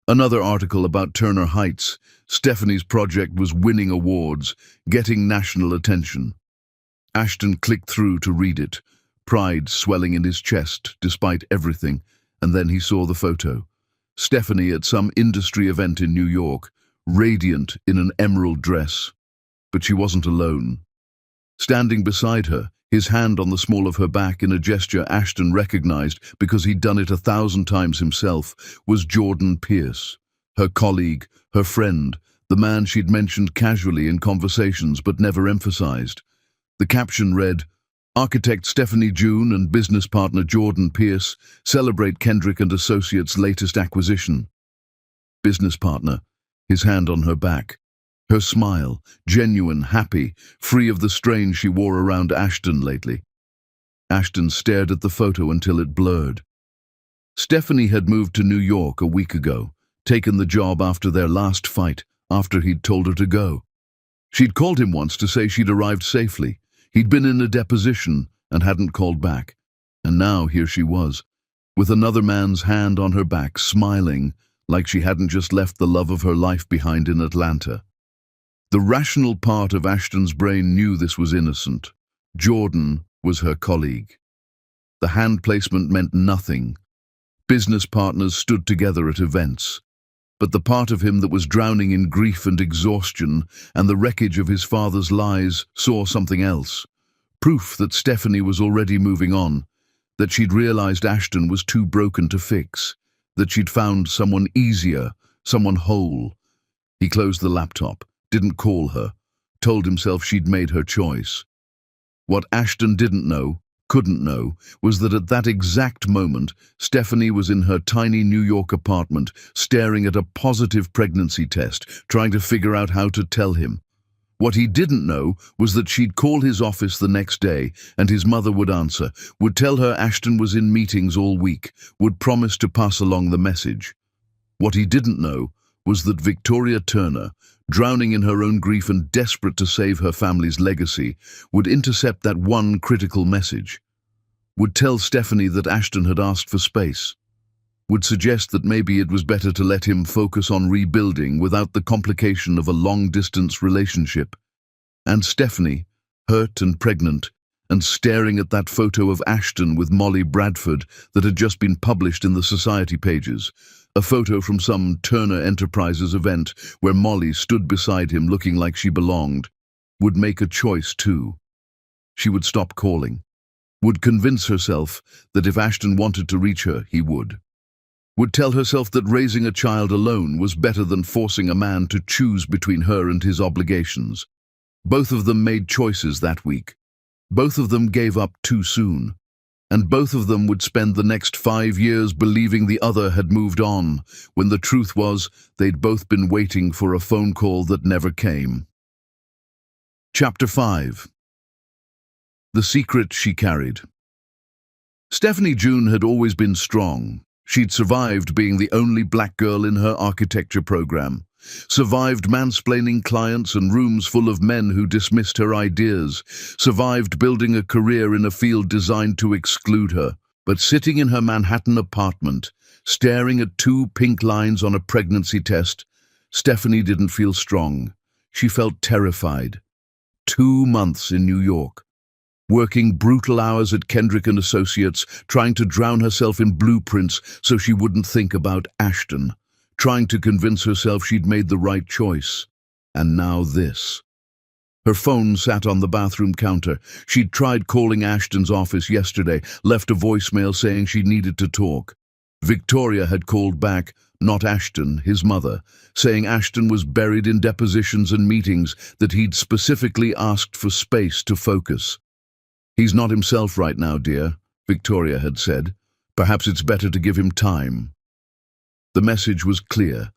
Another article about Turner Heights. Stephanie's project was winning awards, getting national attention. Ashton clicked through to read it, pride swelling in his chest despite everything, and then he saw the photo. Stephanie at some industry event in New York, radiant in an emerald dress. But she wasn't alone. Standing beside her, his hand on the small of her back in a gesture Ashton recognized because he'd done it 1,000 times himself, was Jordan Pierce, her colleague, her friend, the man she'd mentioned casually in conversations but never emphasized. The caption read, "Architect Stephanie June and business partner Jordan Pierce celebrate Kendrick and Associates' latest acquisition." Business partner, his hand on her back. Her smile, genuine, happy, free of the strain she wore around Ashton lately. Ashton stared at the photo until it blurred. Stephanie had moved to New York a week ago, taken the job after their last fight, after he'd told her to go. She'd called him once to say she'd arrived safely. He'd been in a deposition and hadn't called back. And now here she was, with another man's hand on her back, smiling, like she hadn't just left the love of her life behind in Atlanta. The rational part of Ashton's brain knew this was innocent. Jordan was her colleague. The hand placement meant nothing. Business partners stood together at events. But the part of him that was drowning in grief and exhaustion and the wreckage of his father's lies saw something else. Proof that Stephanie was already moving on, that she'd realized Ashton was too broken to fix, that she'd found someone easier, someone whole. He closed the laptop. Didn't call her, told himself she'd made her choice. What Ashton didn't know, couldn't know, was that at that exact moment, Stephanie was in her tiny New York apartment, staring at a positive pregnancy test, trying to figure out how to tell him. What he didn't know was that she'd call his office the next day, and his mother would answer, would tell her Ashton was in meetings all week, would promise to pass along the message. What he didn't know was that Victoria Turner, drowning in her own grief and desperate to save her family's legacy, would intercept that one critical message, would tell Stephanie that Ashton had asked for space, would suggest that maybe it was better to let him focus on rebuilding without the complication of a long-distance relationship. And Stephanie, hurt and pregnant, and staring at that photo of Ashton with Molly Bradford that had just been published in the society pages, a photo from some Turner Enterprises event where Molly stood beside him looking like she belonged, would make a choice too. She would stop calling, would convince herself that if Ashton wanted to reach her, he would tell herself that raising a child alone was better than forcing a man to choose between her and his obligations. Both of them made choices that week. Both of them gave up too soon. And both of them would spend the next 5 years believing the other had moved on, when the truth was they'd both been waiting for a phone call that never came. Chapter 5. The secret she carried. Stephanie June had always been strong. She'd survived being the only black girl in her architecture program, survived mansplaining clients and rooms full of men who dismissed her ideas, survived building a career in a field designed to exclude her. But sitting in her Manhattan apartment, staring at 2 pink lines on a pregnancy test, Stephanie didn't feel strong. She felt terrified. 2 months in New York, working brutal hours at Kendrick & Associates, trying to drown herself in blueprints so she wouldn't think about Ashton, trying to convince herself she'd made the right choice. And now this. Her phone sat on the bathroom counter. She'd tried calling Ashton's office yesterday, left a voicemail saying she needed to talk. Victoria had called back, not Ashton, his mother, saying Ashton was buried in depositions and meetings, that he'd specifically asked for space to focus. "He's not himself right now, dear," Victoria had said. "Perhaps it's better to give him time." The message was clear.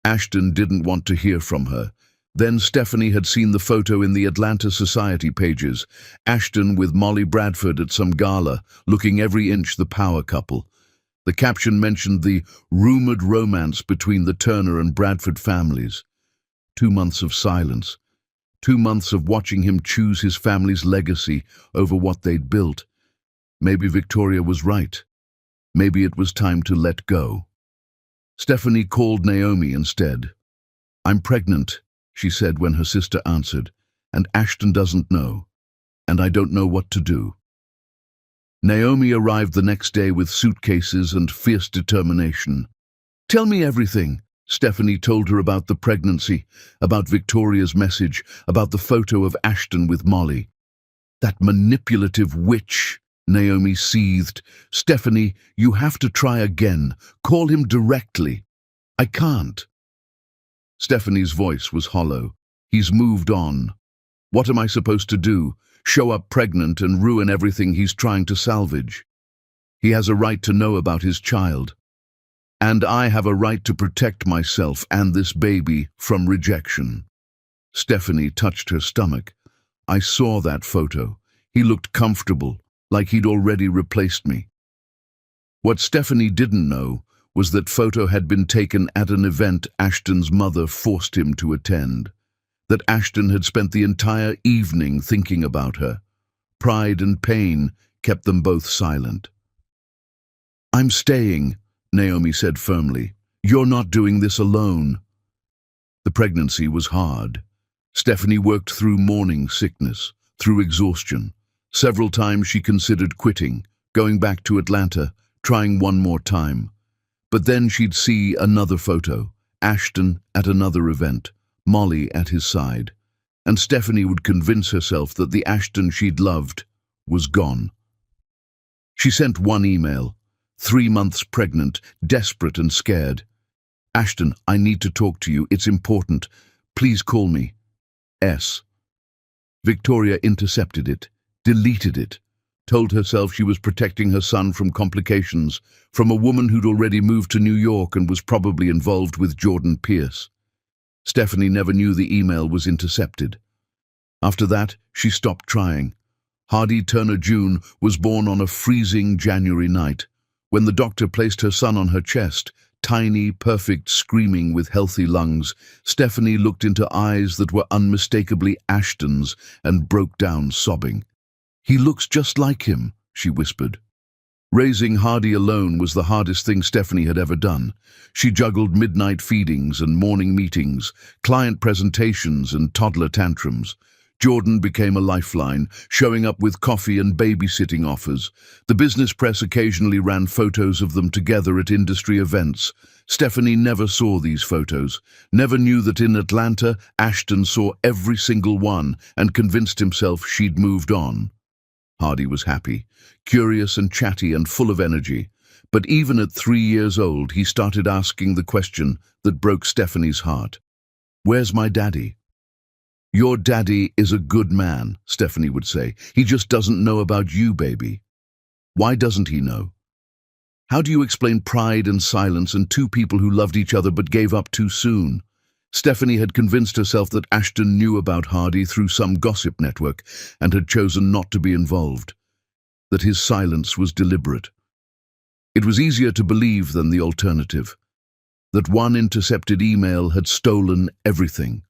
Ashton didn't want to hear from her. Then Stephanie had seen the photo in the Atlanta Society pages, Ashton with Molly Bradford at some gala, looking every inch the power couple. The caption mentioned the rumored romance between the Turner and Bradford families. 2 months of silence. 2 months of watching him choose his family's legacy over what they'd built. Maybe Victoria was right. Maybe it was time to let go. Stephanie called Naomi instead. "I'm pregnant," she said when her sister answered, "and Ashton doesn't know, and I don't know what to do." Naomi arrived the next day with suitcases and fierce determination. "Tell me everything." Stephanie told her about the pregnancy, about Victoria's message, about the photo of Ashton with Molly. "That manipulative witch," Naomi seethed. "Stephanie, you have to try again. Call him directly." "I can't." Stephanie's voice was hollow. "He's moved on. What am I supposed to do? Show up pregnant and ruin everything he's trying to salvage? He has a right to know about his child. And I have a right to protect myself and this baby from rejection." Stephanie touched her stomach. "I saw that photo. He looked comfortable, like he'd already replaced me." What Stephanie didn't know was that photo had been taken at an event Ashton's mother forced him to attend. That Ashton had spent the entire evening thinking about her. Pride and pain kept them both silent. "I'm staying," Naomi said firmly. "You're not doing this alone." The pregnancy was hard. Stephanie worked through morning sickness, through exhaustion. Several times she considered quitting, going back to Atlanta, trying one more time. But then she'd see another photo, Ashton at another event, Molly at his side, and Stephanie would convince herself that the Ashton she'd loved was gone. She sent one email, 3 months pregnant, desperate and scared. "Ashton, I need to talk to you. It's important. Please call me. S." Victoria intercepted it, deleted it, told herself she was protecting her son from complications, from a woman who'd already moved to New York and was probably involved with Jordan Pierce. Stephanie never knew the email was intercepted. After that, she stopped trying. Hardy Turner June was born on a freezing January night. When the doctor placed her son on her chest, tiny, perfect, screaming with healthy lungs, Stephanie looked into eyes that were unmistakably Ashton's and broke down sobbing. "He looks just like him," she whispered. Raising Hardy alone was the hardest thing Stephanie had ever done. She juggled midnight feedings and morning meetings, client presentations and toddler tantrums. Jordan became a lifeline, showing up with coffee and babysitting offers. The business press occasionally ran photos of them together at industry events. Stephanie never saw these photos, never knew that in Atlanta, Ashton saw every single one and convinced himself she'd moved on. Hardy was happy, curious and chatty and full of energy. But even at 3 years old, he started asking the question that broke Stephanie's heart. "Where's my daddy?" "Your daddy is a good man," Stephanie would say. "He just doesn't know about you, baby." Why doesn't he know? How do you explain pride and silence and two people who loved each other but gave up too soon? Stephanie had convinced herself that Ashton knew about Hardy through some gossip network and had chosen not to be involved, that his silence was deliberate. It was easier to believe than the alternative, that one intercepted email had stolen everything.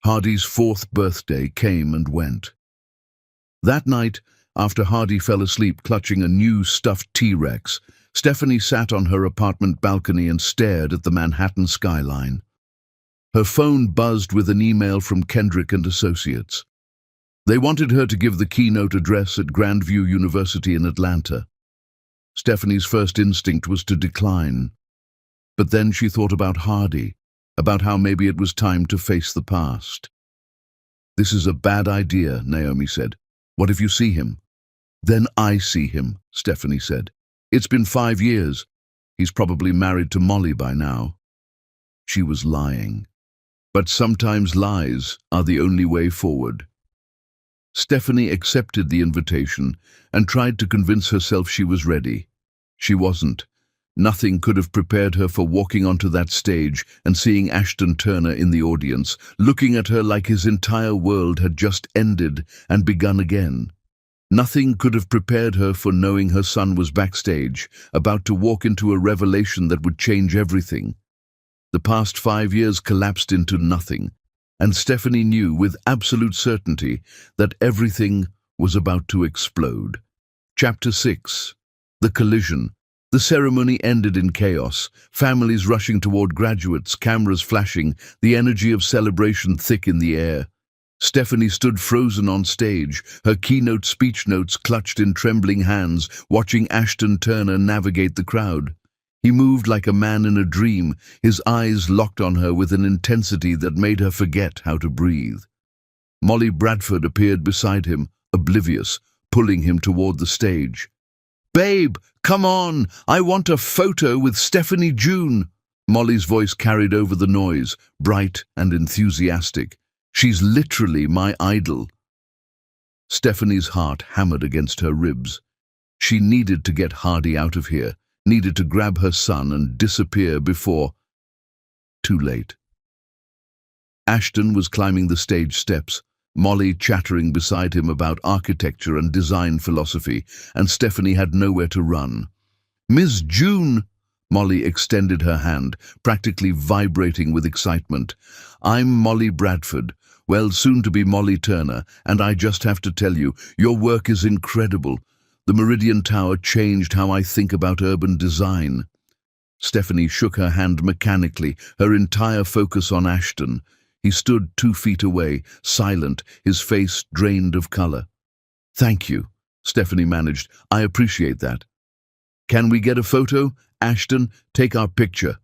Hardy's 4th birthday came and went. That night, after Hardy fell asleep clutching a new stuffed T-Rex, Stephanie sat on her apartment balcony and stared at the Manhattan skyline. Her phone buzzed with an email from Kendrick and Associates. They wanted her to give the keynote address at Grandview University in Atlanta. Stephanie's first instinct was to decline. But then she thought about Hardy, about how maybe it was time to face the past. "This is a bad idea," Naomi said. "What if you see him?" "Then I see him," Stephanie said. "It's been 5 years. He's probably married to Molly by now." She was lying. But sometimes lies are the only way forward. Stephanie accepted the invitation and tried to convince herself she was ready. She wasn't. Nothing could have prepared her for walking onto that stage and seeing Ashton Turner in the audience, looking at her like his entire world had just ended and begun again. Nothing could have prepared her for knowing her son was backstage, about to walk into a revelation that would change everything. The past 5 years collapsed into nothing, and Stephanie knew with absolute certainty that everything was about to explode. Chapter 6. The Collision. The ceremony ended in chaos, families rushing toward graduates, cameras flashing, the energy of celebration thick in the air. Stephanie stood frozen on stage, her keynote speech notes clutched in trembling hands, watching Ashton Turner navigate the crowd. He moved like a man in a dream, his eyes locked on her with an intensity that made her forget how to breathe. Molly Bradford appeared beside him, oblivious, pulling him toward the stage. "Babe, come on! I want a photo with Stephanie June!" Molly's voice carried over the noise, bright and enthusiastic. "She's literally my idol." Stephanie's heart hammered against her ribs. She needed to get Hardy out of here, needed to grab her son and disappear before... Too late. Ashton was climbing the stage steps, Molly chattering beside him about architecture and design philosophy, and Stephanie had nowhere to run. "Miss June!" Molly extended her hand, practically vibrating with excitement. "I'm Molly Bradford, well, soon to be Molly Turner, and I just have to tell you, your work is incredible. The Meridian Tower changed how I think about urban design." Stephanie shook her hand mechanically, her entire focus on Ashton. He stood 2 feet away, silent, his face drained of color. "Thank you," Stephanie managed. "I appreciate that." "Can we get a photo? Ashton, take our picture."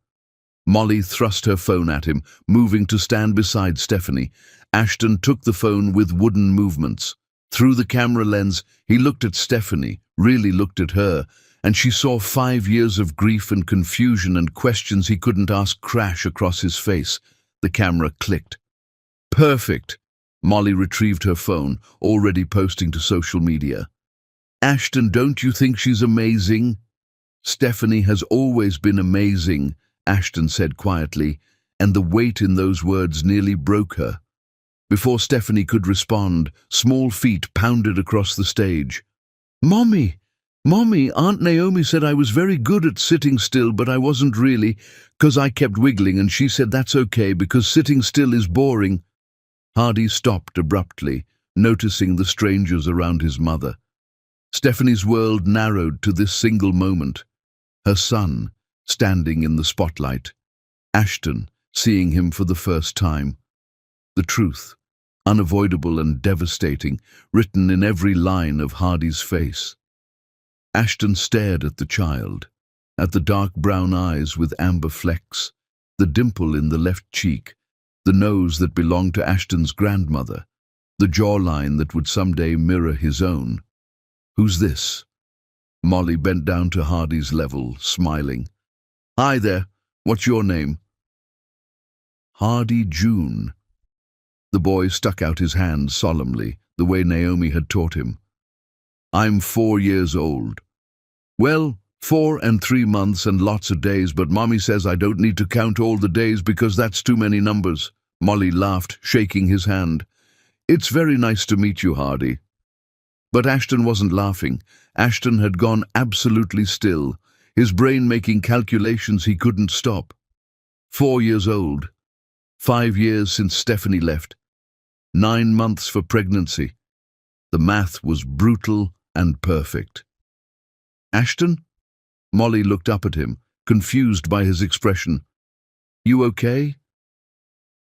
Molly thrust her phone at him, moving to stand beside Stephanie. Ashton took the phone with wooden movements. Through the camera lens, he looked at Stephanie, really looked at her, and she saw 5 years of grief and confusion and questions he couldn't ask crash across his face. The camera clicked. "Perfect." Molly retrieved her phone, already posting to social media. "Ashton, don't you think she's amazing?" "Stephanie has always been amazing," Ashton said quietly, and the weight in those words nearly broke her. Before Stephanie could respond, small feet pounded across the stage. "Mommy! Mommy, Aunt Naomi said I was very good at sitting still, but I wasn't really, 'cause I kept wiggling, and she said that's okay because sitting still is boring." Hardy stopped abruptly, noticing the strangers around his mother. Stephanie's world narrowed to this single moment. Her son, standing in the spotlight. Ashton, seeing him for the first time. The truth, unavoidable and devastating, written in every line of Hardy's face. Ashton stared at the child, at the dark brown eyes with amber flecks, the dimple in the left cheek, the nose that belonged to Ashton's grandmother, the jawline that would someday mirror his own. "Who's this?" Molly bent down to Hardy's level, smiling. "Hi there, what's your name?" "Hardy June." The boy stuck out his hand solemnly, the way Naomi had taught him. I'm 4 years old. Well, 4 and 3 months and lots of days, but Mommy says I don't need to count all the days because that's too many numbers. Molly laughed, shaking his hand. It's very nice to meet you, Hardy. But Ashton wasn't laughing. Ashton had gone absolutely still, his brain making calculations he couldn't stop. 4 years old. 5 years since Stephanie left. 9 months for pregnancy. The math was brutal and perfect. Ashton? Molly looked up at him, confused by his expression. You okay?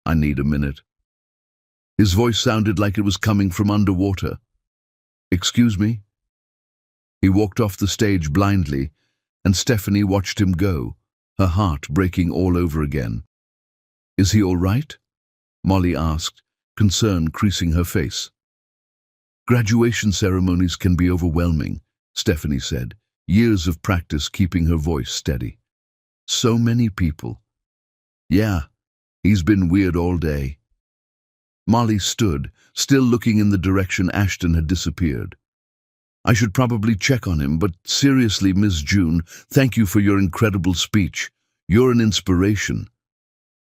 I need a minute. His voice sounded like it was coming from underwater. Excuse me? He walked off the stage blindly, and Stephanie watched him go, her heart breaking all over again. Is he all right? Molly asked, concern creasing her face. Graduation ceremonies can be overwhelming, Stephanie said, years of practice keeping her voice steady. So many people. Yeah, he's been weird all day. Molly stood, still looking in the direction Ashton had disappeared. I should probably check on him, but seriously, Miss June, thank you for your incredible speech. You're an inspiration.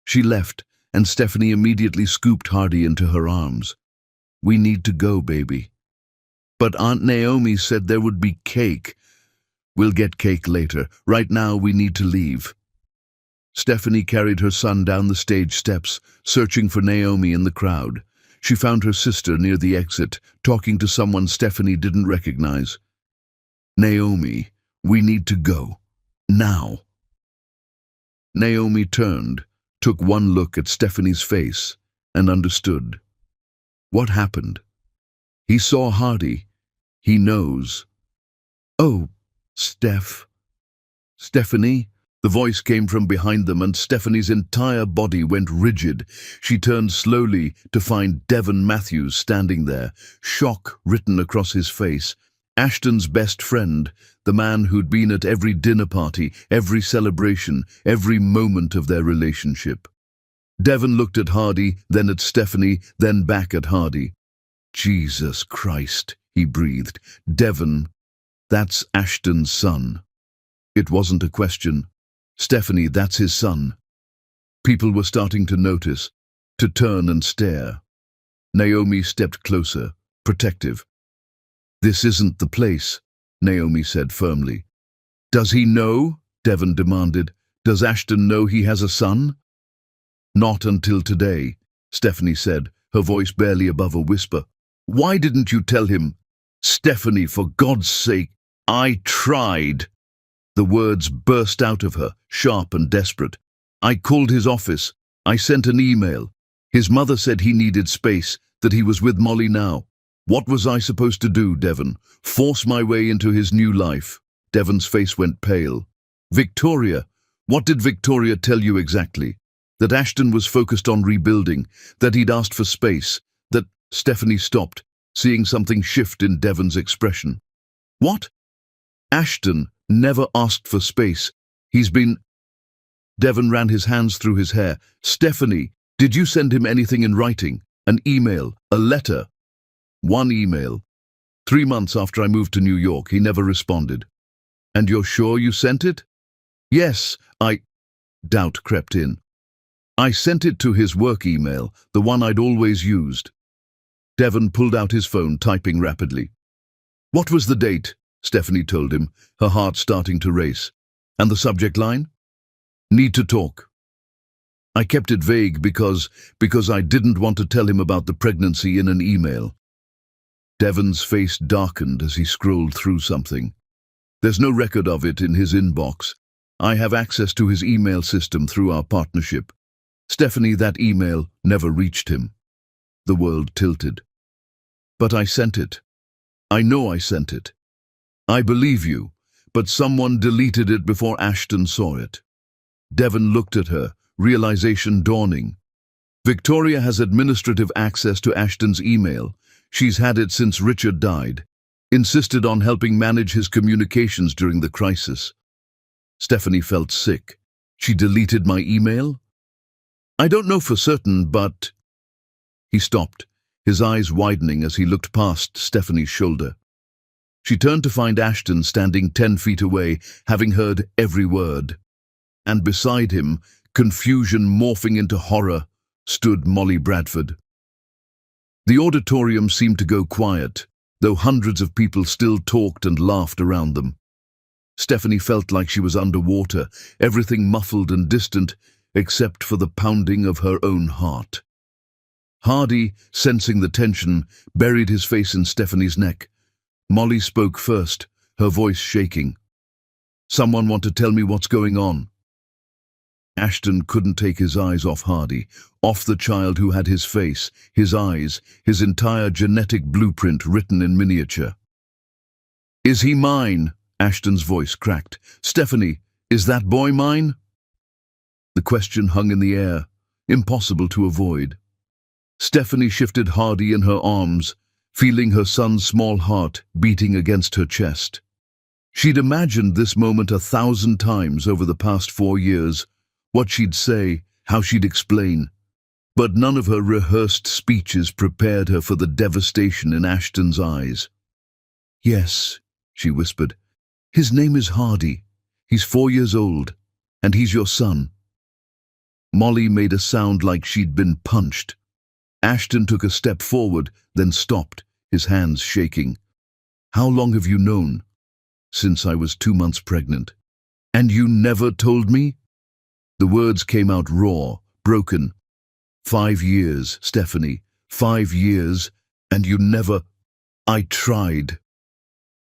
She left, and Stephanie immediately scooped Hardy into her arms. We need to go, baby. But Aunt Naomi said there would be cake. We'll get cake later. Right now, we need to leave. Stephanie carried her son down the stage steps, searching for Naomi in the crowd. She found her sister near the exit, talking to someone Stephanie didn't recognize. Naomi, we need to go. Now. Naomi turned, took one look at Stephanie's face, and understood. What happened? He saw Hardy. He knows. Oh, Stephanie? The voice came from behind them, and Stephanie's entire body went rigid. She turned slowly to find Devon Matthews standing there, shock written across his face. Ashton's best friend, the man who'd been at every dinner party, every celebration, every moment of their relationship. Devon looked at Hardy, then at Stephanie, then back at Hardy. Jesus Christ, he breathed. Devon, that's Ashton's son. It wasn't a question. Stephanie, that's his son. People were starting to notice, to turn and stare. Naomi stepped closer, protective. This isn't the place, Naomi said firmly. Does he know? Devon demanded. Does Ashton know he has a son? Not until today, Stephanie said, her voice barely above a whisper. Why didn't you tell him? Stephanie, for God's sake, I tried. The words burst out of her, sharp and desperate. I called his office. I sent an email. His mother said he needed space, that he was with Molly now. What was I supposed to do, Devon? Force my way into his new life? Devon's face went pale. Victoria, what did Victoria tell you exactly? That Ashton was focused on rebuilding, that he'd asked for space, that Stephanie stopped, seeing something shift in Devon's expression. What? Ashton never asked for space. He's been... Devon ran his hands through his hair. Stephanie, did you send him anything in writing? An email? A letter? One email. 3 months after I moved to New York, he never responded. And you're sure you sent it? Yes, Doubt crept in. I sent it to his work email, the one I'd always used. Devon pulled out his phone, typing rapidly. What was the date? Stephanie told him, her heart starting to race. And the subject line? Need to talk. I kept it vague because I didn't want to tell him about the pregnancy in an email. Devon's face darkened as he scrolled through something. There's no record of it in his inbox. I have access to his email system through our partnership. Stephanie, that email never reached him. The world tilted. But I sent it. I know I sent it. I believe you, but someone deleted it before Ashton saw it. Devon looked at her, realization dawning. Victoria has administrative access to Ashton's email. She's had it since Richard died. Insisted on helping manage his communications during the crisis. Stephanie felt sick. She deleted my email? I don't know for certain, but... He stopped, his eyes widening as he looked past Stephanie's shoulder. She turned to find Ashton standing 10 feet away, having heard every word. And beside him, confusion morphing into horror, stood Molly Bradford. The auditorium seemed to go quiet, though hundreds of people still talked and laughed around them. Stephanie felt like she was underwater, everything muffled and distant, except for the pounding of her own heart. Hardy, sensing the tension, buried his face in Stephanie's neck. Molly spoke first, her voice shaking. "Someone want to tell me what's going on?" Ashton couldn't take his eyes off Hardy, off the child who had his face, his eyes, his entire genetic blueprint written in miniature. "Is he mine?" Ashton's voice cracked. "Stephanie, is that boy mine?" The question hung in the air, impossible to avoid. Stephanie shifted Hardy in her arms, feeling her son's small heart beating against her chest. She'd imagined this moment 1,000 times over the past 4 years, what she'd say, how she'd explain. But none of her rehearsed speeches prepared her for the devastation in Ashton's eyes. "Yes," she whispered. "His name is Hardy. He's 4 years old, and he's your son." Molly made a sound like she'd been punched. Ashton took a step forward, then stopped, his hands shaking. "How long have you known?" "Since I was 2 months pregnant." "And you never told me?" The words came out raw, broken. 5 years, Stephanie, 5 years, and you never—" "I tried."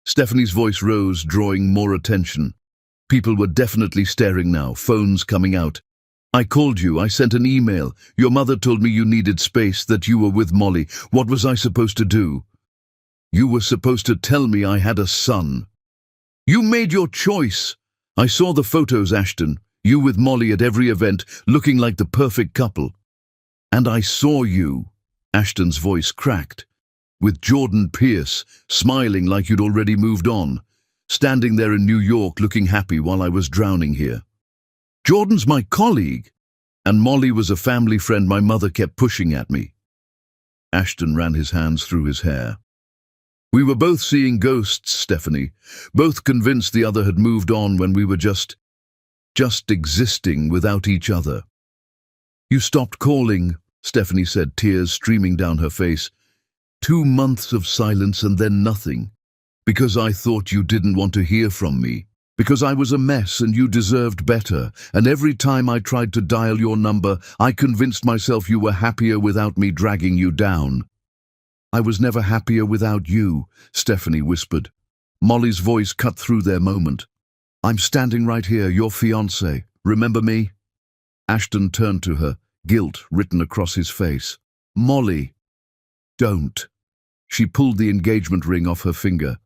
Stephanie's voice rose, drawing more attention. People were definitely staring now, phones coming out. "I called you, I sent an email. Your mother told me you needed space, that you were with Molly. What was I supposed to do?" "You were supposed to tell me I had a son." "You made your choice. I saw the photos, Ashton. You with Molly at every event, looking like the perfect couple. And I saw you," Ashton's voice cracked, "with Jordan Pierce, smiling like you'd already moved on, standing there in New York looking happy while I was drowning here. Jordan's my colleague, and Molly was a family friend my mother kept pushing at me." Ashton ran his hands through his hair. "We were both seeing ghosts, Stephanie, both convinced the other had moved on when we were just existing without each other." "You stopped calling," Stephanie said, tears streaming down her face. 2 months of silence and then nothing. "Because I thought you didn't want to hear from me. Because I was a mess and you deserved better, and every time I tried to dial your number, I convinced myself you were happier without me dragging you down." "I was never happier without you," Stephanie whispered. Molly's voice cut through their moment. "I'm standing right here, your fiancé. Remember me?" Ashton turned to her, guilt written across his face. "Molly." "Don't." She pulled the engagement ring off her finger.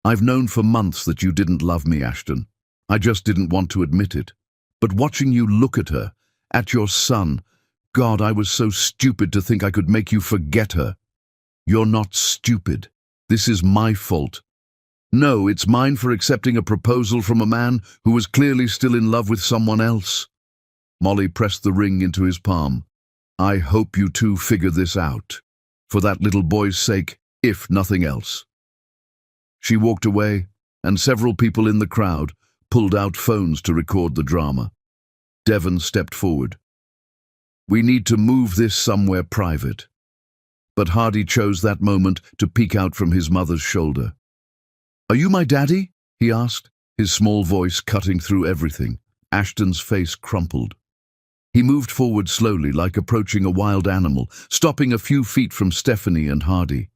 "I've known for months that you didn't love me, Ashton. I just didn't want to admit it. But watching you look at her, at your son, God, I was so stupid to think I could make you forget her." "You're not stupid. This is my fault." "No, it's mine for accepting a proposal from a man who was clearly still in love with someone else." Molly pressed the ring into his palm. "I hope you two figure this out. For that little boy's sake, if nothing else." She walked away, and several people in the crowd pulled out phones to record the drama. Devon stepped forward. "We need to move this somewhere private." But Hardy chose that moment to peek out from his mother's shoulder. "Are you my daddy?" he asked, his small voice cutting through everything. Ashton's face crumpled. He moved forward slowly, like approaching a wild animal, stopping a few feet from Stephanie and Hardy.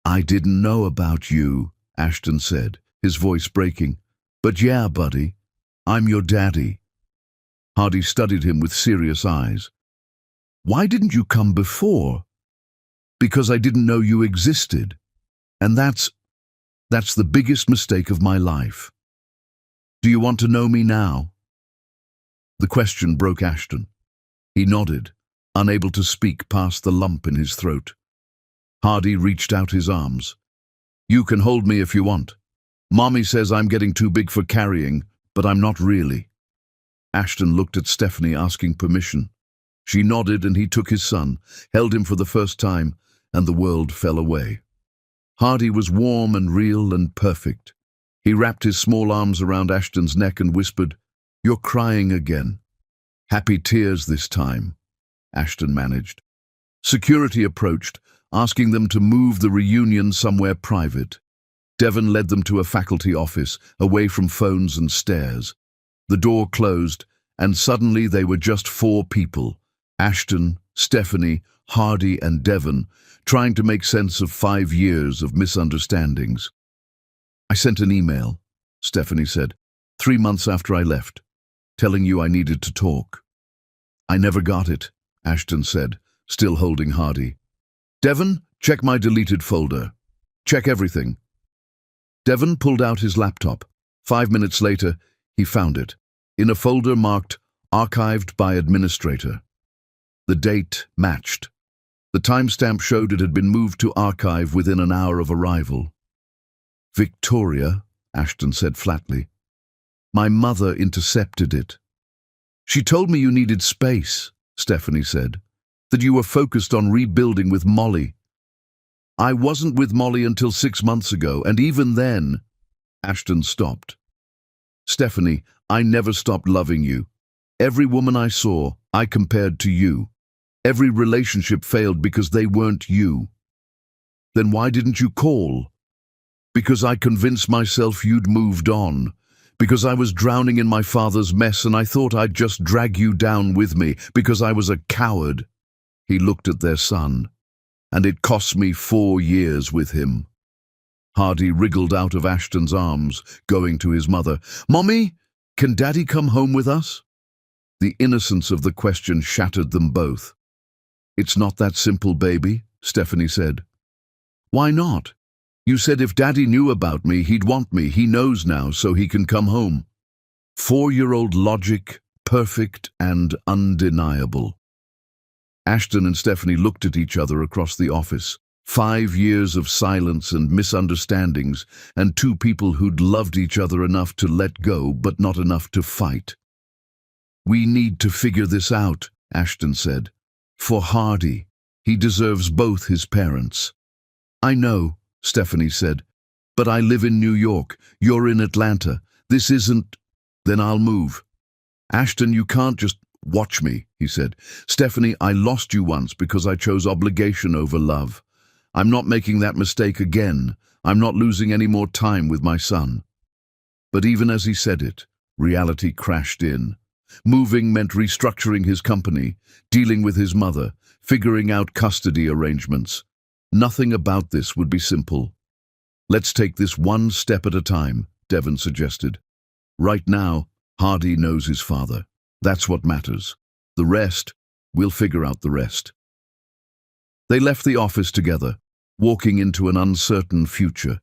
"I didn't know about you," Ashton said, his voice breaking. "But yeah, buddy, I'm your daddy." Hardy studied him with serious eyes. "Why didn't you come before?" "Because I didn't know you existed. And that's the biggest mistake of my life. Do you want to know me now?" The question broke Ashton. He nodded, unable to speak past the lump in his throat. Hardy reached out his arms. "You can hold me if you want. Mommy says I'm getting too big for carrying, but I'm not really." Ashton looked at Stephanie, asking permission. She nodded, and he took his son, held him for the first time, and the world fell away. Hardy was warm and real and perfect. He wrapped his small arms around Ashton's neck and whispered, "You're crying again." "Happy tears this time," Ashton managed. Security approached, asking them to move the reunion somewhere private. Devon led them to a faculty office, away from phones and stares. The door closed, and suddenly they were just 4 people: Ashton, Stephanie, Hardy, and Devon, trying to make sense of 5 years of misunderstandings. "I sent an email," Stephanie said, 3 months after I left, telling you I needed to talk." "I never got it," Ashton said, still holding Hardy. "Devon, check my deleted folder. Check everything." Devon pulled out his laptop. 5 minutes later, he found it, in a folder marked "Archived by Administrator." The date matched. The timestamp showed it had been moved to archive within an hour of arrival. "Victoria," Ashton said flatly. "My mother intercepted it." "She told me you needed space," Stephanie said, "that you were focused on rebuilding with Molly." "I wasn't with Molly until 6 months ago, and even then—" Ashton stopped. "Stephanie, I never stopped loving you. Every woman I saw, I compared to you. Every relationship failed because they weren't you." "Then why didn't you call?" "Because I convinced myself you'd moved on. Because I was drowning in my father's mess and I thought I'd just drag you down with me. Because I was a coward." He looked at their son. "And it cost me 4 years with him." Hardy wriggled out of Ashton's arms, going to his mother. "Mommy, can Daddy come home with us?" The innocence of the question shattered them both. "It's not that simple, baby," Stephanie said. "Why not? You said if Daddy knew about me, he'd want me. He knows now, so he can come home." 4-year-old logic, perfect and undeniable. Ashton and Stephanie looked at each other across the office. 5 years of silence and misunderstandings, and 2 people who'd loved each other enough to let go, but not enough to fight. "We need to figure this out," Ashton said. "For Hardy. He deserves both his parents." "I know," Stephanie said, "but I live in New York. You're in Atlanta. This isn't—" "Then I'll move." "Ashton, you can't just—" "Watch me," he said. "Stephanie, I lost you once because I chose obligation over love. I'm not making that mistake again. I'm not losing any more time with my son." But even as he said it, reality crashed in. Moving meant restructuring his company, dealing with his mother, figuring out custody arrangements. Nothing about this would be simple. "Let's take this one step at a time," Devon suggested. "Right now, Hardy knows his father. That's what matters. The rest, we'll figure out the rest." They left the office together, walking into an uncertain future.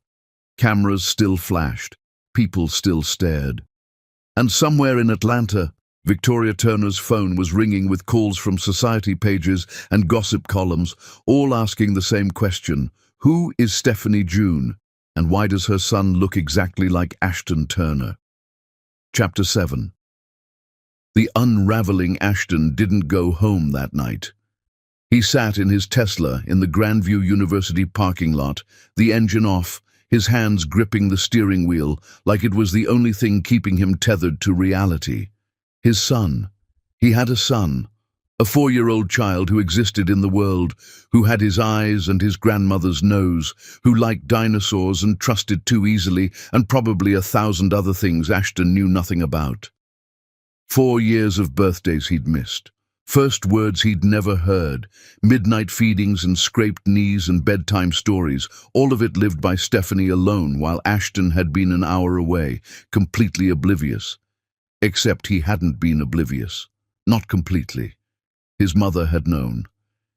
Cameras still flashed, people still stared. And somewhere in Atlanta, Victoria Turner's phone was ringing with calls from society pages and gossip columns, all asking the same question: who is Stephanie June, and why does her son look exactly like Ashton Turner? Chapter 7. The unraveling Ashton didn't go home that night. He sat in his Tesla in the Grandview University parking lot, the engine off, his hands gripping the steering wheel like it was the only thing keeping him tethered to reality. His son. He had a son, a 4-year-old child who existed in the world, who had his eyes and his grandmother's nose, who liked dinosaurs and trusted too easily, and probably 1,000 other things Ashton knew nothing about. 4 years of birthdays he'd missed. First words he'd never heard, midnight feedings and scraped knees and bedtime stories, all of it lived by Stephanie alone while Ashton had been an hour away, completely oblivious. Except he hadn't been oblivious. Not completely. His mother had known,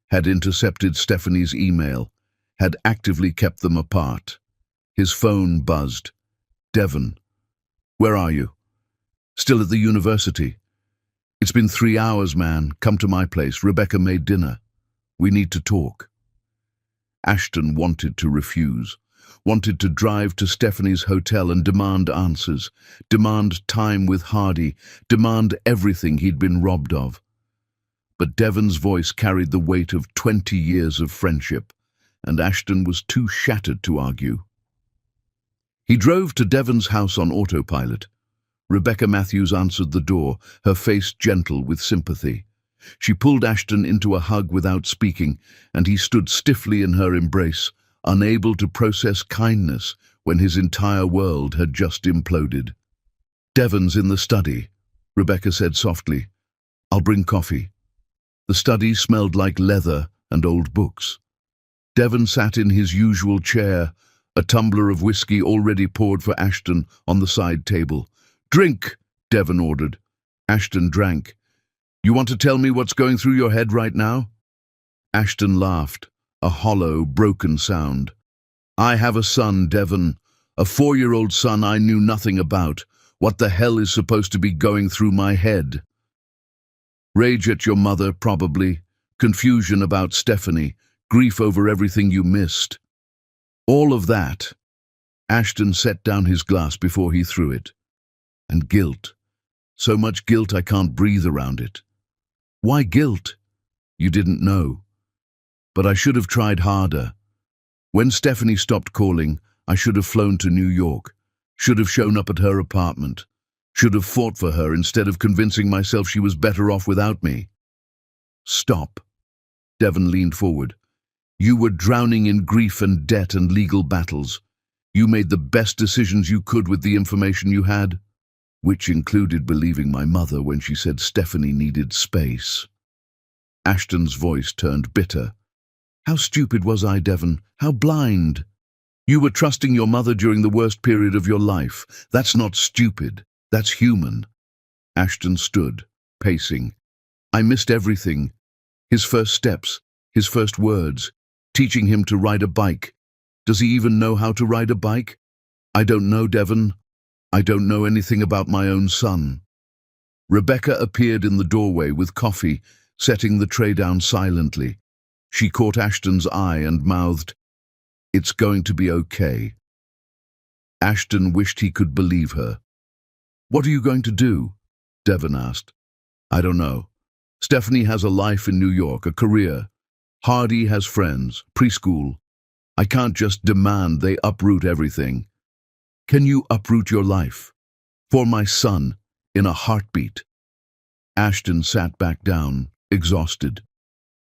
had intercepted Stephanie's email, had actively kept them apart. His phone buzzed. "Devon, where are you?" "Still at the university." "It's been 3 hours, man. Come to my place. Rebecca made dinner. We need to talk." Ashton wanted to refuse, wanted to drive to Stephanie's hotel and demand answers, demand time with Hardy, demand everything he'd been robbed of. But Devon's voice carried the weight of 20 years of friendship, and Ashton was too shattered to argue. He drove to Devon's house on autopilot. Rebecca Matthews answered the door, her face gentle with sympathy. She pulled Ashton into a hug without speaking, and he stood stiffly in her embrace, unable to process kindness when his entire world had just imploded. "Devon's in the study," Rebecca said softly. "I'll bring coffee." The study smelled like leather and old books. Devon sat in his usual chair, a tumbler of whiskey already poured for Ashton on the side table. "Drink," Devon ordered. Ashton drank. "You want to tell me what's going through your head right now?" Ashton laughed, a hollow, broken sound. "I have a son, Devon, a 4-year-old son I knew nothing about. What the hell is supposed to be going through my head?" "Rage at your mother, probably. Confusion about Stephanie. Grief over everything you missed." "All of that." Ashton set down his glass before he threw it. "And guilt. So much guilt I can't breathe around it." "Why guilt?" "You didn't know. But I should have tried harder. When Stephanie stopped calling, I should have flown to New York. Should have shown up at her apartment. Should have fought for her instead of convincing myself she was better off without me." "Stop." Devon leaned forward. "You were drowning in grief and debt and legal battles. You made the best decisions you could with the information you had, which included believing my mother when she said Stephanie needed space." Ashton's voice turned bitter. "How stupid was I, Devon? How blind? You were trusting your mother during the worst period of your life. That's not stupid. That's human." Ashton stood, pacing. "I missed everything. His first steps, his first words, teaching him to ride a bike. Does he even know how to ride a bike? I don't know, Devon. I don't know anything about my own son." Rebecca appeared in the doorway with coffee, setting the tray down silently. She caught Ashton's eye and mouthed, "It's going to be okay." Ashton wished he could believe her. "What are you going to do?" Devon asked. "I don't know. Stephanie has a life in New York, a career. Hardy has friends, preschool. I can't just demand they uproot everything. Can you uproot your life? For my son, in a heartbeat?" Ashton sat back down, exhausted.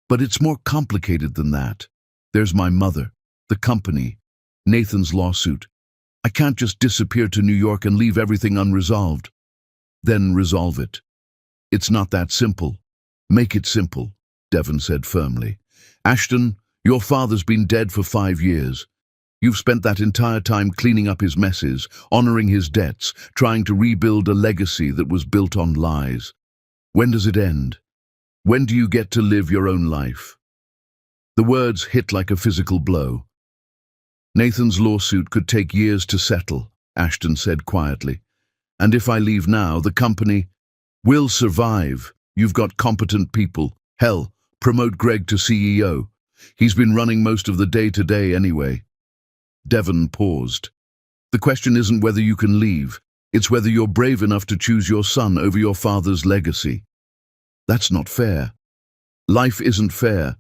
"But it's more complicated than that. There's my mother, the company, Nathan's lawsuit. I can't just disappear to New York and leave everything unresolved." "Then resolve it." "It's not that simple." "Make it simple," Devon said firmly. "Ashton, your father's been dead for 5 years. You've spent that entire time cleaning up his messes, honoring his debts, trying to rebuild a legacy that was built on lies. When does it end? When do you get to live your own life?" The words hit like a physical blow. "Nathan's lawsuit could take years to settle," Ashton said quietly. "And if I leave now, the company will survive. You've got competent people. Hell, promote Greg to CEO. He's been running most of the day-to-day anyway." Devon paused. "The question isn't whether you can leave. It's whether you're brave enough to choose your son over your father's legacy." "That's not fair." "Life isn't fair.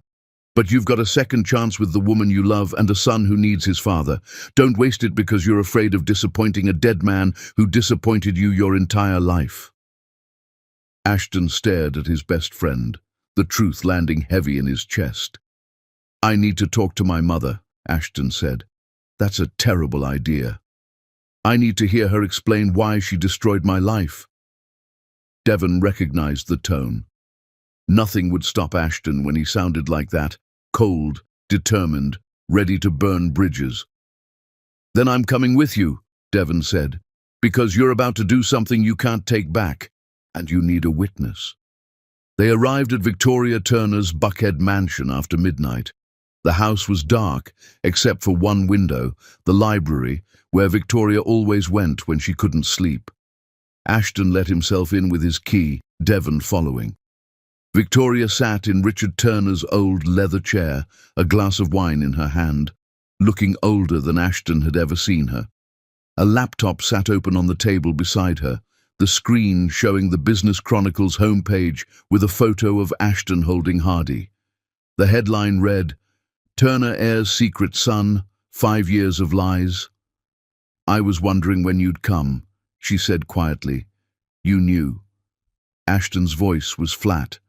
But you've got a second chance with the woman you love and a son who needs his father. Don't waste it because you're afraid of disappointing a dead man who disappointed you your entire life." Ashton stared at his best friend, the truth landing heavy in his chest. "I need to talk to my mother," Ashton said. "That's a terrible idea. I need to hear her explain why she destroyed my life." Devon recognized the tone. Nothing would stop Ashton when he sounded like that, cold, determined, ready to burn bridges. "Then I'm coming with you," Devon said, "because you're about to do something you can't take back, and you need a witness." They arrived at Victoria Turner's Buckhead mansion after midnight. The house was dark, except for one window, the library, where Victoria always went when she couldn't sleep. Ashton let himself in with his key, Devon following. Victoria sat in Richard Turner's old leather chair, a glass of wine in her hand, looking older than Ashton had ever seen her. A laptop sat open on the table beside her, the screen showing the Business Chronicle's homepage with a photo of Ashton holding Hardy. The headline read, Turner heir's secret son, 5 years of lies. I was wondering when you'd come, she said quietly. You knew. Ashton's voice was flat.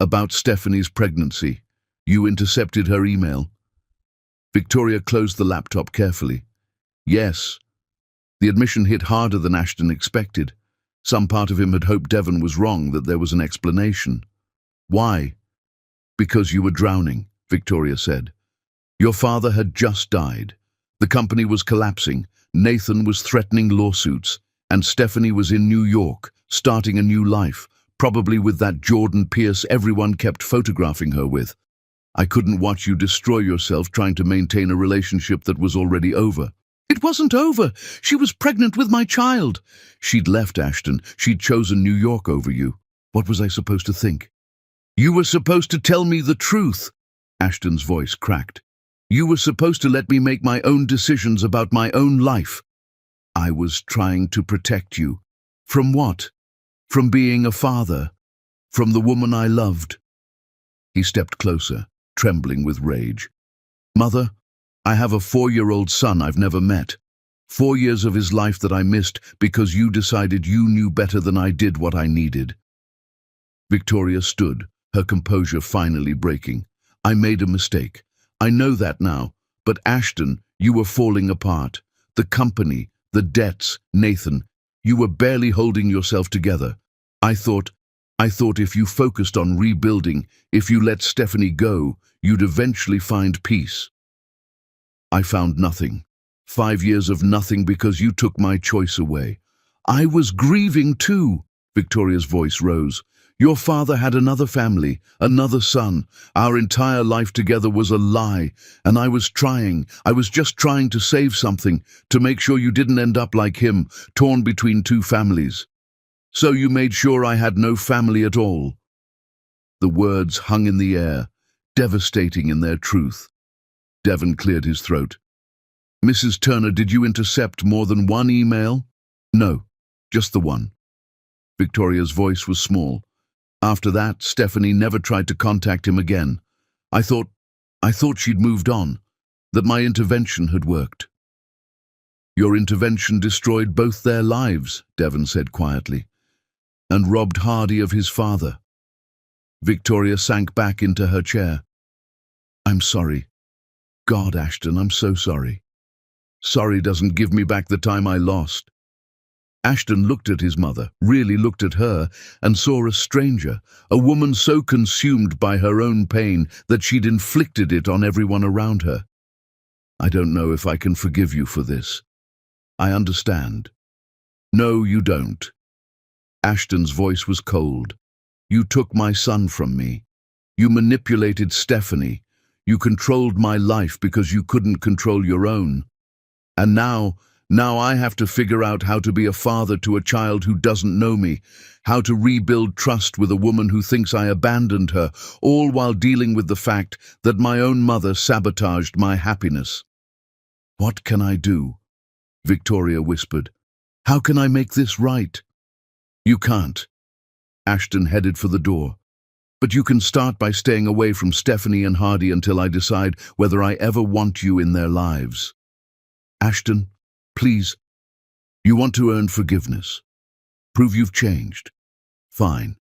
About Stephanie's pregnancy. You intercepted her email. Victoria closed the laptop carefully. Yes. The admission hit harder than Ashton expected. Some part of him had hoped Devon was wrong, that there was an explanation. Why? Because you were drowning, Victoria said. Your father had just died. The company was collapsing. Nathan was threatening lawsuits. And Stephanie was in New York, starting a new life, probably with that Jordan Pierce everyone kept photographing her with. I couldn't watch you destroy yourself trying to maintain a relationship that was already over. It wasn't over. She was pregnant with my child. She'd left Ashton. She'd chosen New York over you. What was I supposed to think? You were supposed to tell me the truth. Ashton's voice cracked. You were supposed to let me make my own decisions about my own life. I was trying to protect you. From what? From being a father. From the woman I loved. He stepped closer, trembling with rage. Mother, I have a 4-year-old son I've never met. 4 years of his life that I missed because you decided you knew better than I did what I needed. Victoria stood, her composure finally breaking. I made a mistake. I know that now. But Ashton, you were falling apart. The company, the debts, Nathan, you were barely holding yourself together. I thought if you focused on rebuilding, if you let Stephanie go, you'd eventually find peace. I found nothing. 5 years of nothing because you took my choice away. I was grieving too. Victoria's voice rose. Your father had another family, another son. Our entire life together was a lie, and I was just trying to save something, to make sure you didn't end up like him, torn between 2 families. So you made sure I had no family at all. The words hung in the air, devastating in their truth. Devon cleared his throat. Mrs. Turner, did you intercept more than one email? No, just the one. Victoria's voice was small. After that, Stephanie never tried to contact him again. I thought she'd moved on, that my intervention had worked. Your intervention destroyed both their lives, Devon said quietly, and robbed Hardy of his father. Victoria sank back into her chair. I'm sorry. God, Ashton, I'm so sorry. Sorry doesn't give me back the time I lost. Ashton looked at his mother, really looked at her, and saw a stranger, a woman so consumed by her own pain that she'd inflicted it on everyone around her. I don't know if I can forgive you for this. I understand. No, you don't. Ashton's voice was cold. You took my son from me. You manipulated Stephanie. You controlled my life because you couldn't control your own. And now I have to figure out how to be a father to a child who doesn't know me, how to rebuild trust with a woman who thinks I abandoned her, all while dealing with the fact that my own mother sabotaged my happiness. What can I do? Victoria whispered. How can I make this right? You can't. Ashton headed for the door. But you can start by staying away from Stephanie and Hardy until I decide whether I ever want you in their lives. Ashton, please. You want to earn forgiveness. Prove you've changed. Fine.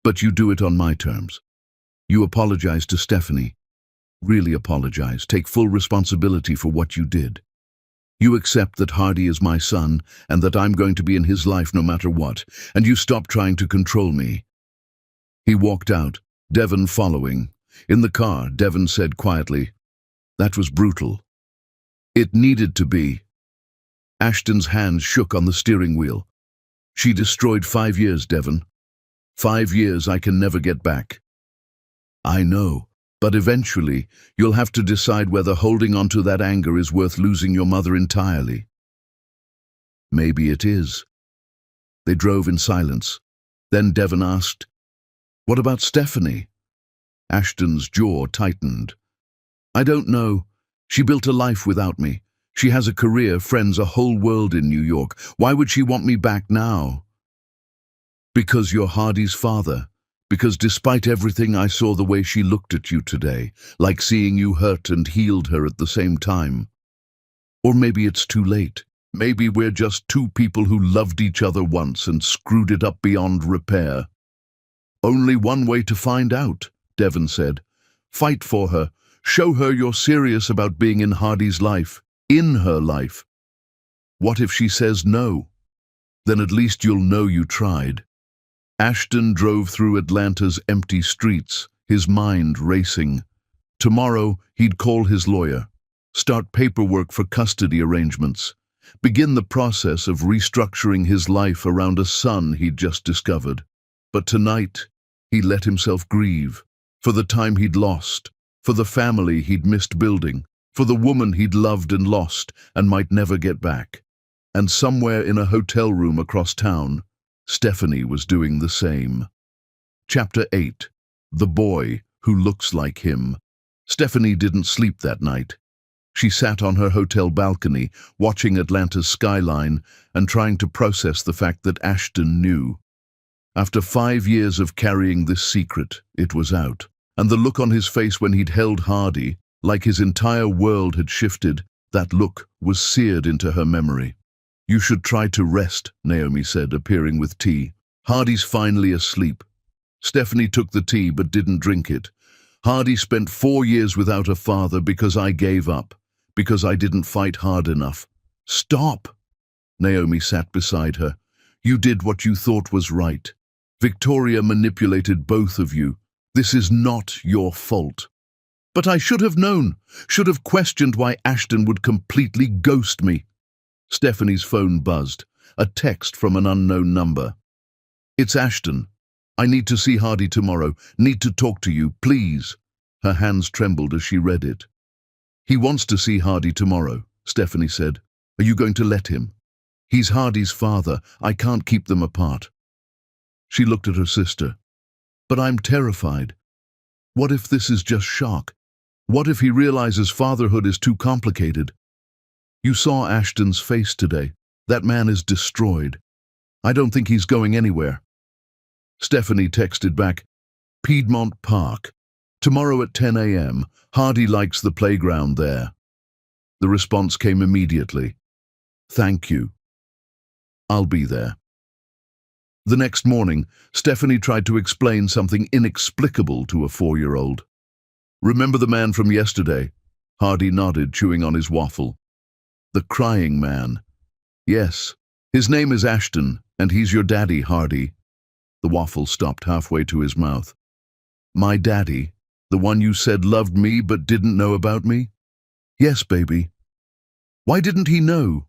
But you do it on my terms. You apologize to Stephanie. Really apologize. Take full responsibility for what you did. You accept that Hardy is my son and that I'm going to be in his life no matter what, and you stop trying to control me. He walked out, Devon following. In the car, Devon said quietly, That was brutal. It needed to be. Ashton's hands shook on the steering wheel. She destroyed 5 years, Devon. 5 years I can never get back. I know, but eventually you'll have to decide whether holding on to that anger is worth losing your mother entirely. Maybe it is. They drove in silence. Then Devon asked, What about Stephanie? Ashton's jaw tightened. I don't know. She built a life without me. She has a career, friends, a whole world in New York. Why would she want me back now? Because you're Hardy's father. Because despite everything, I saw the way she looked at you today, like seeing you hurt and healed her at the same time. Or maybe it's too late. Maybe we're just two people who loved each other once and screwed it up beyond repair. Only one way to find out, Devon said. Fight for her. Show her you're serious about being in Hardy's life, in her life. What if she says no? Then at least you'll know you tried. Ashton drove through Atlanta's empty streets, his mind racing. Tomorrow, he'd call his lawyer, start paperwork for custody arrangements, begin the process of restructuring his life around a son he'd just discovered. But tonight, he let himself grieve, for the time he'd lost, for the family he'd missed building, for the woman he'd loved and lost and might never get back. And somewhere in a hotel room across town, Stephanie was doing the same. Chapter 8. The Boy Who Looks Like Him. Stephanie didn't sleep that night. She sat on her hotel balcony, watching Atlanta's skyline and trying to process the fact that Ashton knew. After 5 years of carrying this secret, it was out. And the look on his face when he'd held Hardy, like his entire world had shifted, that look was seared into her memory. You should try to rest, Naomi said, appearing with tea. Hardy's finally asleep. Stephanie took the tea but didn't drink it. Hardy spent 4 years without a father because I gave up, because I didn't fight hard enough. Stop! Naomi sat beside her. You did what you thought was right. Victoria manipulated both of you. This is not your fault. But I should have known, should have questioned why Ashton would completely ghost me. Stephanie's phone buzzed, a text from an unknown number. It's Ashton. I need to see Hardy tomorrow, need to talk to you, please. Her hands trembled as she read it. He wants to see Hardy tomorrow, Stephanie said. Are you going to let him? He's Hardy's father. I can't keep them apart. She looked at her sister. But I'm terrified. What if this is just shock? What if he realizes fatherhood is too complicated? You saw Ashton's face today. That man is destroyed. I don't think he's going anywhere. Stephanie texted back, Piedmont Park. Tomorrow at 10 a.m. Hardy likes the playground there. The response came immediately. Thank you. I'll be there. The next morning, Stephanie tried to explain something inexplicable to a 4-year-old. Remember the man from yesterday? Hardy nodded, chewing on his waffle. The crying man. Yes, his name is Ashton, and he's your daddy, Hardy. The waffle stopped halfway to his mouth. My daddy? The one you said loved me but didn't know about me? Yes, baby. Why didn't he know?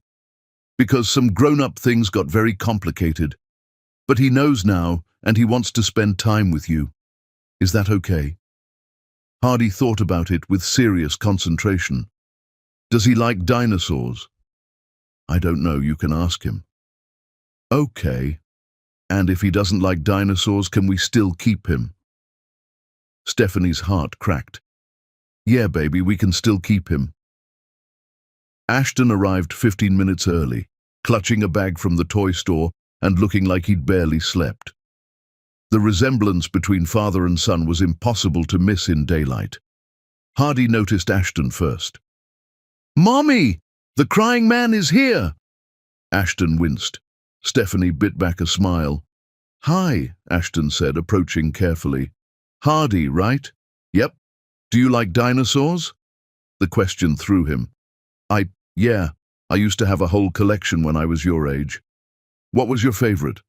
Because some grown-up things got very complicated. But he knows now, and he wants to spend time with you. Is that okay? Hardy thought about it with serious concentration. Does he like dinosaurs? I don't know, you can ask him. Okay. And if he doesn't like dinosaurs, can we still keep him? Stephanie's heart cracked. Yeah, baby, we can still keep him. Ashton arrived 15 minutes early, clutching a bag from the toy store and looking like he'd barely slept. The resemblance between father and son was impossible to miss in daylight. Hardy noticed Ashton first. Mommy! The crying man is here! Ashton winced. Stephanie bit back a smile. Hi, Ashton said, approaching carefully. Hardy, right? Yep. Do you like dinosaurs? The question threw him. Yeah, I used to have a whole collection when I was your age. What was your favorite?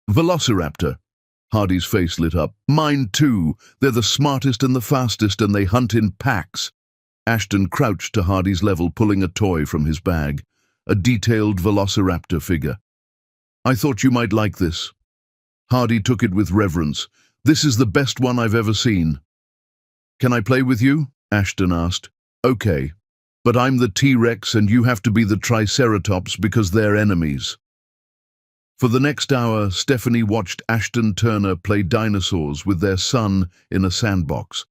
Velociraptor. Hardy's face lit up. Mine too. They're the smartest and the fastest, and they hunt in packs. Ashton crouched to Hardy's level, pulling a toy from his bag, a detailed Velociraptor figure. I thought you might like this. Hardy took it with reverence. This is the best one I've ever seen. Can I play with you? Ashton asked. Okay, but I'm the T-Rex and you have to be the Triceratops because they're enemies. For the next hour, Stephanie watched Ashton Turner play dinosaurs with their son in a sandbox.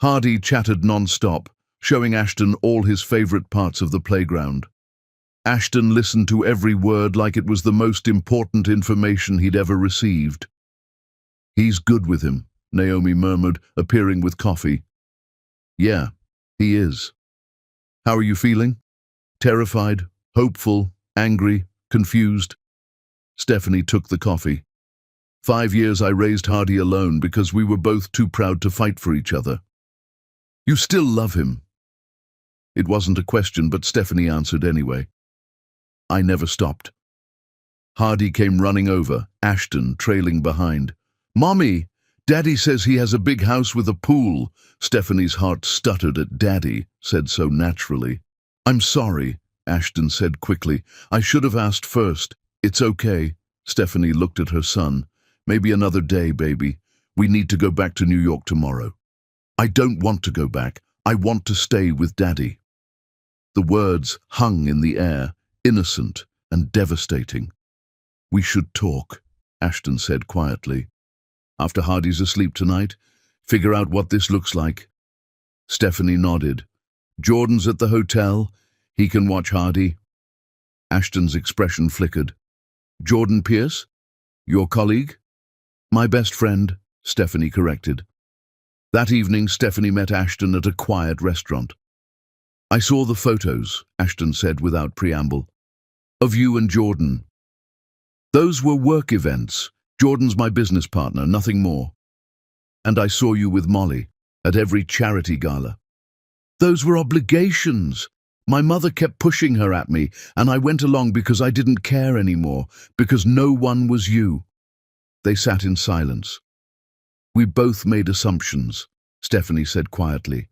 Hardy chattered non-stop, showing Ashton all his favorite parts of the playground. Ashton listened to every word like it was the most important information he'd ever received. He's good with him, Naomi murmured, appearing with coffee. Yeah, he is. How are you feeling? Terrified, hopeful, angry, confused? Stephanie took the coffee. 5 years I raised Hardy alone because we were both too proud to fight for each other. You still love him? It wasn't a question, but Stephanie answered anyway. I never stopped. Hardy came running over, Ashton trailing behind. Mommy, Daddy says he has a big house with a pool. Stephanie's heart stuttered at Daddy, said so naturally. I'm sorry, Ashton said quickly. I should have asked first. It's okay. Stephanie looked at her son. Maybe another day, baby. We need to go back to New York tomorrow. I don't want to go back. I want to stay with Daddy. The words hung in the air, innocent and devastating. We should talk, Ashton said quietly. After Hardy's asleep tonight, figure out what this looks like. Stephanie nodded. Jordan's at the hotel. He can watch Hardy. Ashton's expression flickered. Jordan Pierce? Your colleague? My best friend, Stephanie corrected. That evening, Stephanie met Ashton at a quiet restaurant. I saw the photos, Ashton said without preamble, of you and Jordan. Those were work events. Jordan's my business partner, nothing more. And I saw you with Molly at every charity gala. Those were obligations. My mother kept pushing her at me, and I went along because I didn't care anymore, because no one was you. They sat in silence. We both made assumptions, Stephanie said quietly.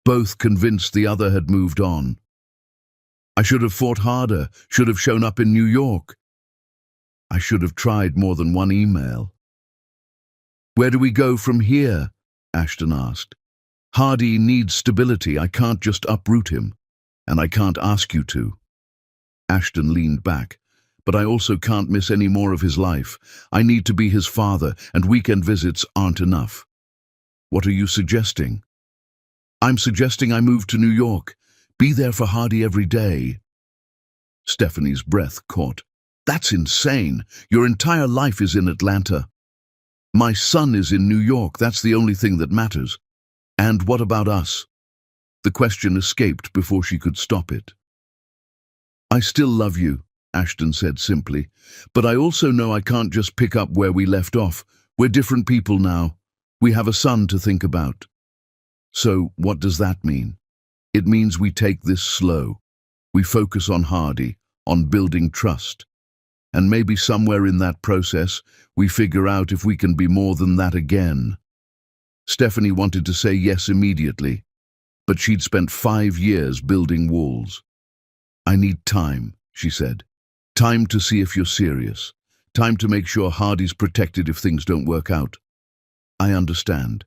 Both convinced the other had moved on. I should have fought harder, should have shown up in New York. I should have tried more than one email. Where do we go from here? Ashton asked. Hardy needs stability. I can't just uproot him. And I can't ask you to. Ashton leaned back. But I also can't miss any more of his life. I need to be his father, and weekend visits aren't enough. What are you suggesting? I'm suggesting I move to New York. Be there for Hardy every day. Stephanie's breath caught. That's insane. Your entire life is in Atlanta. My son is in New York. That's the only thing that matters. And what about us? The question escaped before she could stop it. I still love you, Ashton said simply, but I also know I can't just pick up where we left off. We're different people now. We have a son to think about. So what does that mean? It means we take this slow. We focus on Hardy, on building trust. And maybe somewhere in that process, we figure out if we can be more than that again. Stephanie wanted to say yes immediately, but she'd spent 5 years building walls. I need time, she said. Time to see if you're serious. Time to make sure Hardy's protected if things don't work out. I understand.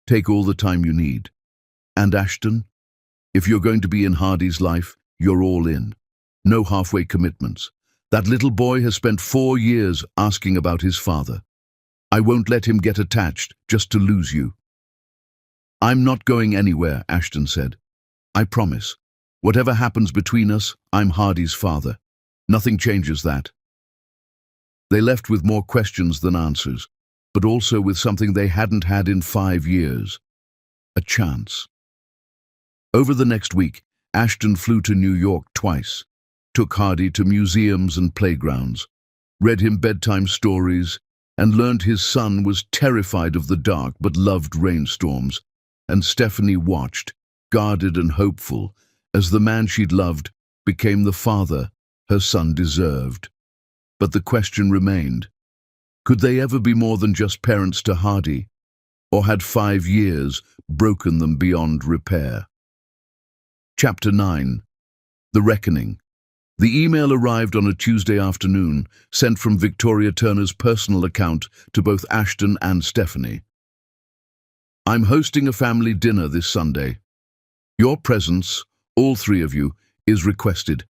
Take all the time you need. And Ashton, if you're going to be in Hardy's life, you're all in. No halfway commitments. That little boy has spent 4 years asking about his father. I won't let him get attached just to lose you. I'm not going anywhere, Ashton said. I promise. Whatever happens between us, I'm Hardy's father. Nothing changes that. They left with more questions than answers, but also with something they hadn't had in 5 years. A chance. Over the next week, Ashton flew to New York twice, took Hardy to museums and playgrounds, read him bedtime stories, and learned his son was terrified of the dark but loved rainstorms, and Stephanie watched, guarded and hopeful, as the man she'd loved became the father her son deserved. But the question remained, could they ever be more than just parents to Hardy, or had 5 years broken them beyond repair? Chapter 9. The Reckoning. The email arrived on a Tuesday afternoon, sent from Victoria Turner's personal account to both Ashton and Stephanie. I'm hosting a family dinner this Sunday. Your presence, all 3 of you, is requested.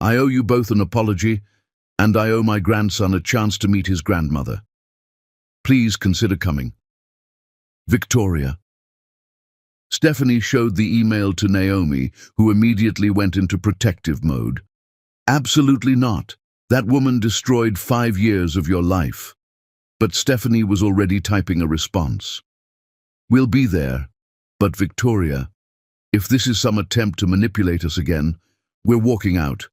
I owe you both an apology, and I owe my grandson a chance to meet his grandmother. Please consider coming. Victoria. Stephanie showed the email to Naomi, who immediately went into protective mode. Absolutely not. That woman destroyed 5 years of your life. but Stephanie was already typing a response. "We'll be there, but Victoria, if this is some attempt to manipulate us again, we're walking out.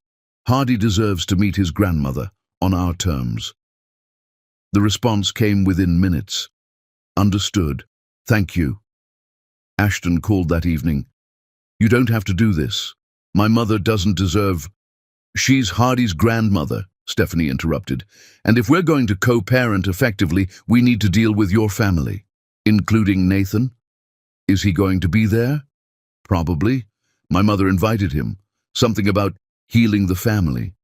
Hardy deserves to meet his grandmother on our terms." The response came within minutes. "Understood. Thank you." Ashton called that evening. "You don't have to do this. My mother doesn't deserve—" "She's Hardy's grandmother," Stephanie interrupted. "And if we're going to co-parent effectively, we need to deal with your family, including Nathan. Is he going to be there?" "Probably. My mother invited him. Something about healing the family.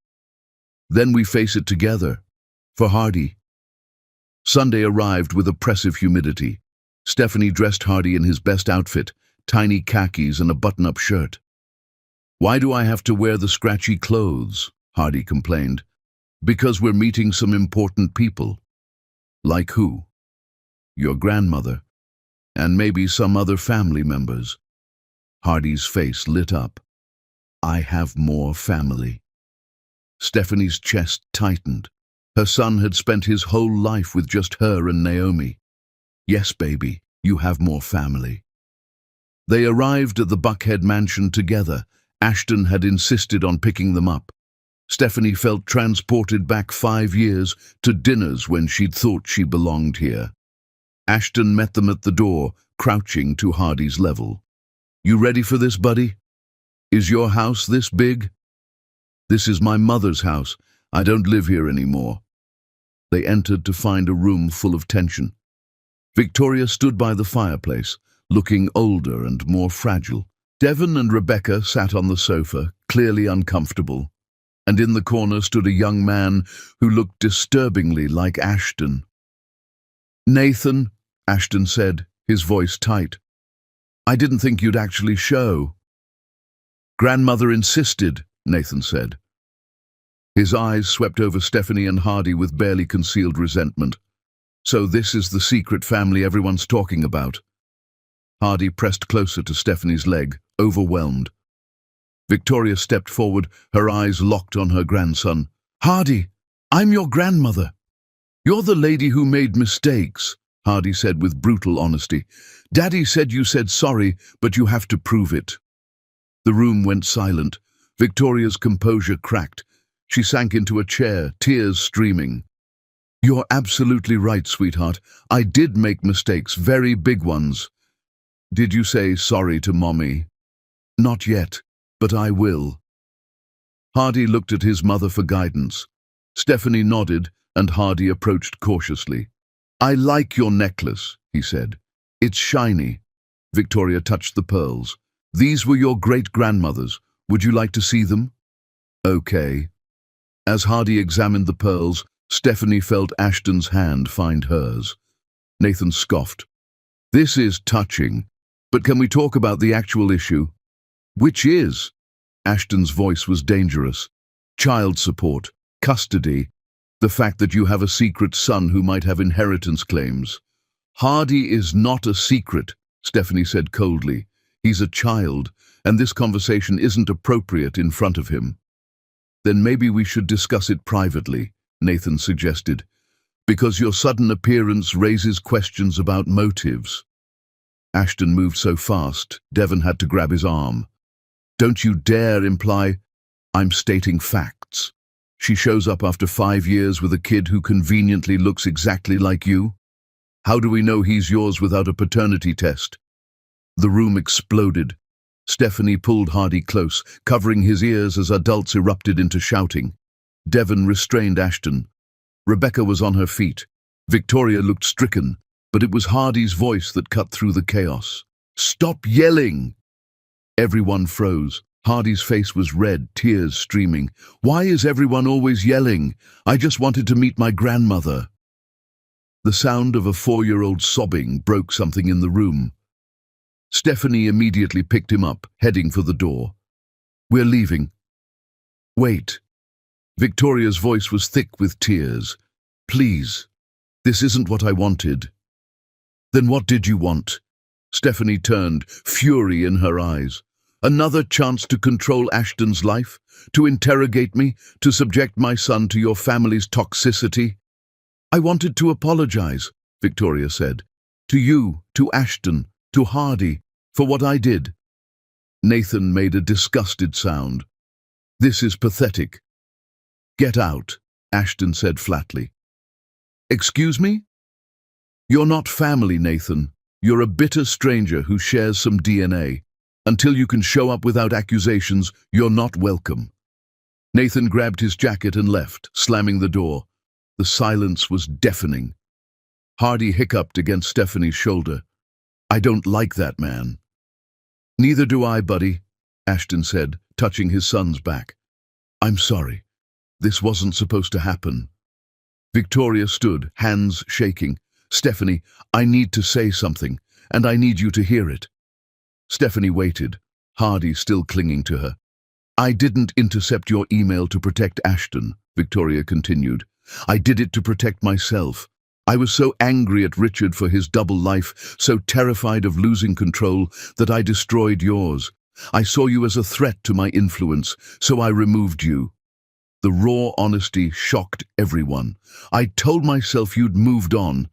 Then we face it together. For Hardy." Sunday arrived with oppressive humidity. Stephanie dressed Hardy in his best outfit, tiny khakis and a button-up shirt. "Why do I have to wear the scratchy clothes?" Hardy complained. "Because we're meeting some important people." "Like who?" "Your grandmother, and maybe some other family members." Hardy's face lit up. "I have more family." Stephanie's chest tightened. Her son had spent his whole life with just her and Naomi. "Yes, baby, you have more family." They arrived at the Buckhead mansion together. Ashton had insisted on picking them up. Stephanie felt transported back 5 years to dinners when she'd thought she belonged here. Ashton met them at the door, crouching to Hardy's level. "You ready for this, buddy? Is your house this big?" "This is my mother's house. I don't live here anymore." They entered to find a room full of tension. Victoria stood by the fireplace, looking older and more fragile. Devon and Rebecca sat on the sofa, clearly uncomfortable. And in the corner stood a young man who looked disturbingly like Ashton. "Nathan," Ashton said, his voice tight. "I didn't think you'd actually show." "Grandmother insisted," Nathan said. His eyes swept over Stephanie and Hardy with barely concealed resentment. "So this is the secret family everyone's talking about." Hardy pressed closer to Stephanie's leg, overwhelmed. Victoria stepped forward, her eyes locked on her grandson. "Hardy, I'm your grandmother." "You're the lady who made mistakes," Hardy said with brutal honesty. "Daddy said you said sorry, but you have to prove it." The room went silent. Victoria's composure cracked. She sank into a chair, tears streaming. "You're absolutely right, sweetheart. I did make mistakes, very big ones." "Did you say sorry to Mommy?" "Not yet, but I will." Hardy looked at his mother for guidance. Stephanie nodded, and Hardy approached cautiously. "I like your necklace," he said. "It's shiny." Victoria touched the pearls. "These were your great-grandmother's. Would you like to see them?" "Okay." As Hardy examined the pearls, Stephanie felt Ashton's hand find hers. Nathan scoffed. "This is touching, but can we talk about the actual issue?" "Which is?" Ashton's voice was dangerous. "Child support, custody, the fact that you have a secret son who might have inheritance claims." "Hardy is not a secret," Stephanie said coldly. "He's a child, and this conversation isn't appropriate in front of him." "Then maybe we should discuss it privately," Nathan suggested, "because your sudden appearance raises questions about motives." Ashton moved so fast, Devon had to grab his arm. "Don't you dare imply—" "I'm stating facts. She shows up after 5 years with a kid who conveniently looks exactly like you. How do we know he's yours without a paternity test?" The room exploded. Stephanie pulled Hardy close, covering his ears as adults erupted into shouting. Devon restrained Ashton. Rebecca was on her feet. Victoria looked stricken, but it was Hardy's voice that cut through the chaos. "Stop yelling!" Everyone froze. Hardy's face was red, tears streaming. "Why is everyone always yelling? I just wanted to meet my grandmother." The sound of a 4-year-old sobbing broke something in the room. Stephanie immediately picked him up, heading for the door. "We're leaving." "Wait." Victoria's voice was thick with tears. "Please, this isn't what I wanted." "Then what did you want?" Stephanie turned, fury in her eyes. "Another chance to control Ashton's life? To interrogate me? To subject my son to your family's toxicity?" I wanted to apologize, Victoria said. To you, to Ashton, to Hardy, for what I did. Nathan made a disgusted sound. This is pathetic. Get out, Ashton said flatly. Excuse me? You're not family, Nathan. You're a bitter stranger who shares some DNA. Until you can show up without accusations, you're not welcome. Nathan grabbed his jacket and left, slamming the door. The silence was deafening. Hardy hiccuped against Stephanie's shoulder. I don't like that man. Neither do I, buddy, Ashton said, touching his son's back. I'm sorry. This wasn't supposed to happen. Victoria stood, hands shaking. Stephanie, I need to say something, and I need you to hear it. Stephanie waited, Hardy still clinging to her. I didn't intercept your email to protect Ashton, Victoria continued. I did it to protect myself. I was so angry at Richard for his double life, so terrified of losing control, that I destroyed yours. I saw you as a threat to my influence, so I removed you. The raw honesty shocked everyone. I told myself you'd moved on,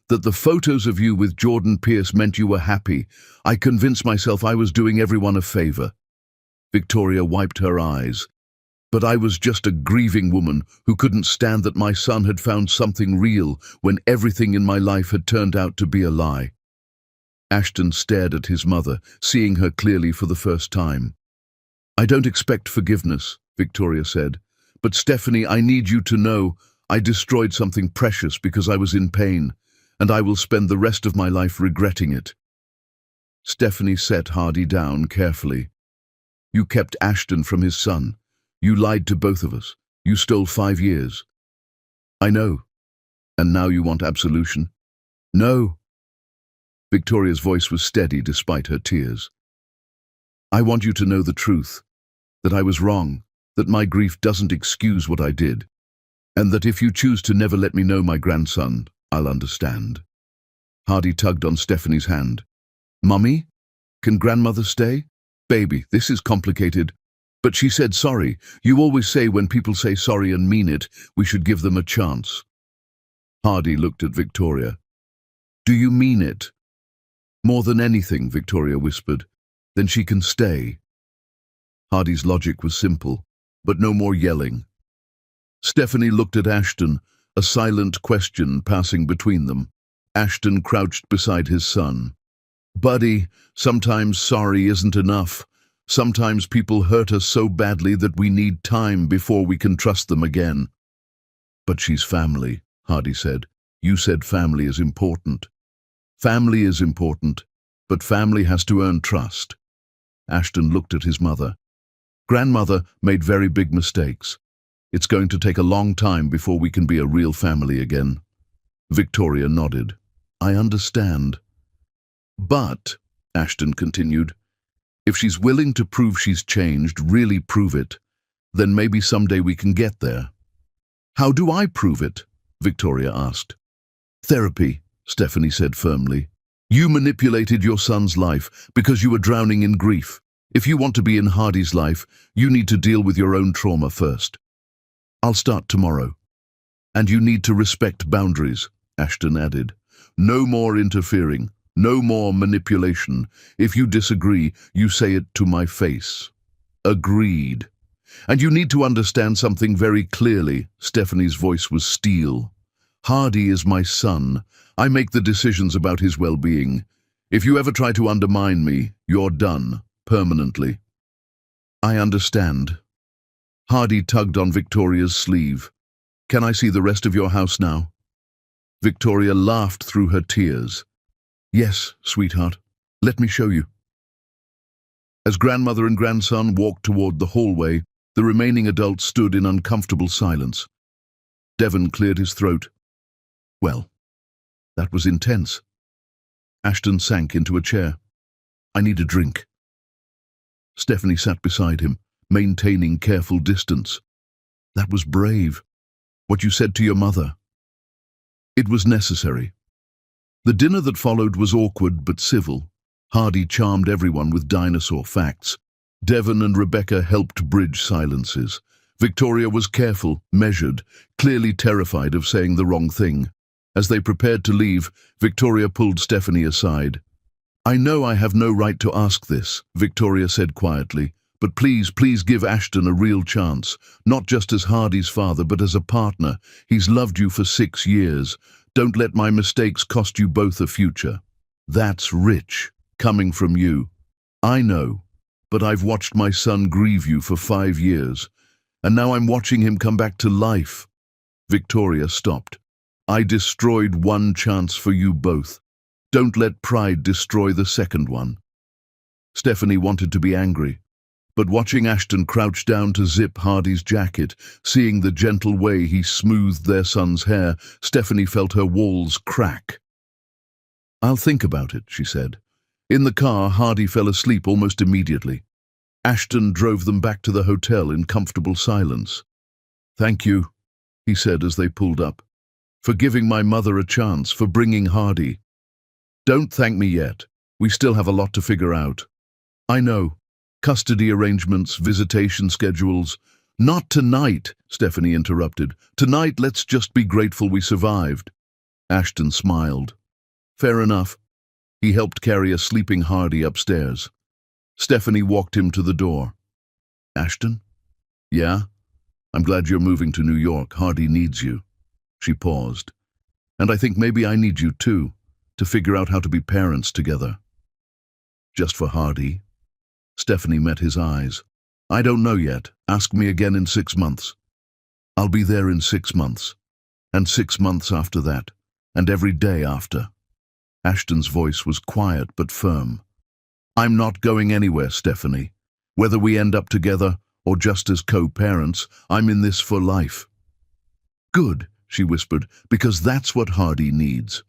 that the photos of you with Jordan Pierce meant you were happy. I convinced myself I was doing everyone a favor. Victoria wiped her eyes. But I was just a grieving woman who couldn't stand that my son had found something real when everything in my life had turned out to be a lie. Ashton stared at his mother, seeing her clearly for the first time. I don't expect forgiveness, Victoria said. But Stephanie, I need you to know I destroyed something precious because I was in pain, and I will spend the rest of my life regretting it. Stephanie set Hardy down carefully. You kept Ashton from his son. You lied to both of us. You stole 5 years. I know. And now you want absolution? No. Victoria's voice was steady despite her tears. I want you to know the truth, that I was wrong, that my grief doesn't excuse what I did, and that if you choose to never let me know my grandson, I'll understand. Hardy tugged on Stephanie's hand. Mummy? Can grandmother stay? Baby, this is complicated. But she said sorry. You always say when people say sorry and mean it, we should give them a chance. Hardy looked at Victoria. Do you mean it? More than anything, Victoria whispered. Then she can stay. Hardy's logic was simple, but no more yelling. Stephanie looked at Ashton, a silent question passing between them. Ashton crouched beside his son. Buddy, sometimes sorry isn't enough. Sometimes people hurt us so badly that we need time before we can trust them again. But she's family, Hardy said. You said family is important. Family is important, but family has to earn trust. Ashton looked at his mother. Grandmother made very big mistakes. It's going to take a long time before we can be a real family again. Victoria nodded. I understand. But, Ashton continued, if she's willing to prove she's changed, really prove it, then maybe someday we can get there. How do I prove it? Victoria asked. Therapy, Stephanie said firmly. You manipulated your son's life because you were drowning in grief. If you want to be in Hardy's life, you need to deal with your own trauma first. I'll start tomorrow. And you need to respect boundaries, Ashton added. No more interfering. No more manipulation. If you disagree, you say it to my face. Agreed. And you need to understand something very clearly. Stephanie's voice was steel. Hardy is my son. I make the decisions about his well-being. If you ever try to undermine me, you're done, permanently. I understand. Hardy tugged on Victoria's sleeve. Can I see the rest of your house now? Victoria laughed through her tears. Yes, sweetheart. Let me show you. As grandmother and grandson walked toward the hallway, the remaining adults stood in uncomfortable silence. Devon cleared his throat. Well, that was intense. Ashton sank into a chair. I need a drink. Stephanie sat beside him, maintaining careful distance. That was brave. What you said to your mother. It was necessary. The dinner that followed was awkward but civil. Hardy charmed everyone with dinosaur facts. Devon and Rebecca helped bridge silences. Victoria was careful, measured, clearly terrified of saying the wrong thing. As they prepared to leave, Victoria pulled Stephanie aside. "I know I have no right to ask this," Victoria said quietly, "but please, please give Ashton a real chance, not just as Hardy's father, but as a partner. He's loved you for 6 years. Don't let my mistakes cost you both a future." "That's rich, coming from you." "I know, but I've watched my son grieve you for 5 years, and now I'm watching him come back to life." Victoria stopped. "I destroyed one chance for you both. Don't let pride destroy the second one." Stephanie wanted to be angry, but watching Ashton crouch down to zip Hardy's jacket, seeing the gentle way he smoothed their son's hair, Stephanie felt her walls crack. "I'll think about it," she said. In the car, Hardy fell asleep almost immediately. Ashton drove them back to the hotel in comfortable silence. "Thank you," he said as they pulled up, "for giving my mother a chance, for bringing Hardy." "Don't thank me yet. We still have a lot to figure out." "I know. Custody arrangements, visitation schedules." "Not tonight," Stephanie interrupted. "Tonight, let's just be grateful we survived." Ashton smiled. "Fair enough." He helped carry a sleeping Hardy upstairs. Stephanie walked him to the door. "Ashton?" "Yeah? I'm glad you're moving to New York. Hardy needs you." She paused. "And I think maybe I need you too, to figure out how to be parents together." "Just for Hardy?" Stephanie met his eyes. "I don't know yet. Ask me again in 6 months." "I'll be there in 6 months. And 6 months after that. And every day after." Ashton's voice was quiet but firm. "I'm not going anywhere, Stephanie. Whether we end up together or just as co-parents, I'm in this for life." "Good," she whispered, "because that's what Hardy needs."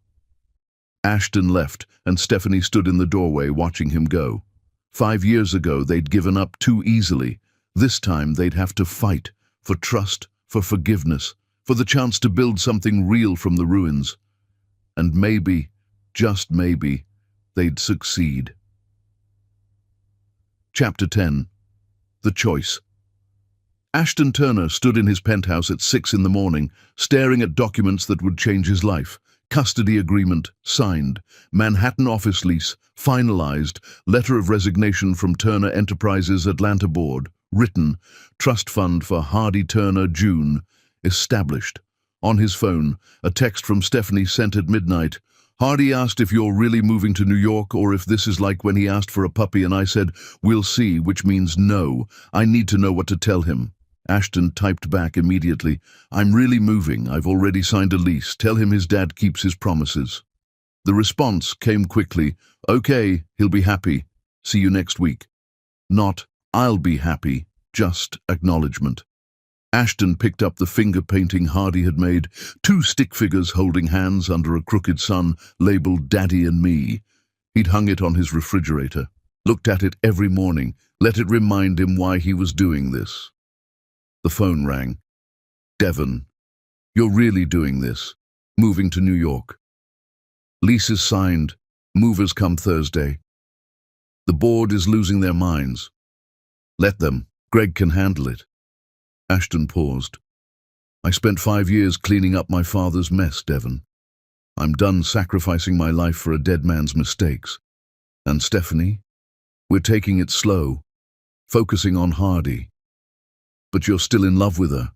Ashton left, and Stephanie stood in the doorway watching him go. 5 years ago, they'd given up too easily. This time, they'd have to fight for trust, for forgiveness, for the chance to build something real from the ruins. And maybe, just maybe, they'd succeed. Chapter 10. The Choice. Ashton Turner stood in his penthouse at 6 in the morning, staring at documents that would change his life. Custody agreement, signed. Manhattan office lease, finalized. Letter of resignation from Turner Enterprises Atlanta Board, written. Trust fund for Hardy Turner, June, established. On his phone, a text from Stephanie sent at midnight. "Hardy asked if you're really moving to New York or if this is like when he asked for a puppy and I said, 'We'll see,' which means no. I need to know what to tell him." Ashton typed back immediately. "I'm really moving. I've already signed a lease. Tell him his dad keeps his promises." The response came quickly. "Okay, he'll be happy. See you next week." Not, "I'll be happy," just acknowledgement. Ashton picked up the finger painting Hardy had made, 2 stick figures holding hands under a crooked sun, labeled Daddy and Me. He'd hung it on his refrigerator, looked at it every morning, let it remind him why he was doing this. The phone rang. "Devon, you're really doing this, moving to New York. Lease is signed, movers come Thursday. The board is losing their minds. Let them, Greg can handle it." Ashton paused. "I spent 5 years cleaning up my father's mess, Devon. I'm done sacrificing my life for a dead man's mistakes. And Stephanie, we're taking it slow, focusing on Hardy. But you're still in love with her.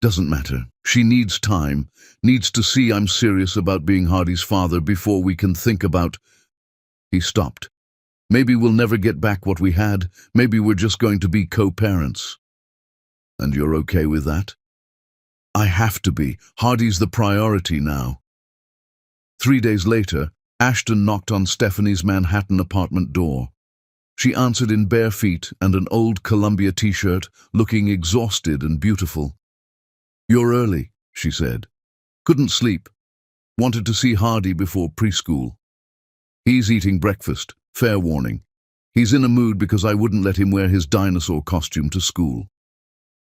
Doesn't matter. She needs time, needs to see I'm serious about being Hardy's father before we can think about—" He stopped. "Maybe we'll never get back what we had. Maybe we're just going to be co-parents." "And you're okay with that?" "I have to be. Hardy's the priority now." 3 days later, Ashton knocked on Stephanie's Manhattan apartment door. She answered in bare feet and an old Columbia t-shirt, looking exhausted and beautiful. "You're early," she said. "Couldn't sleep. Wanted to see Hardy before preschool. He's eating breakfast. Fair warning. He's in a mood because I wouldn't let him wear his dinosaur costume to school."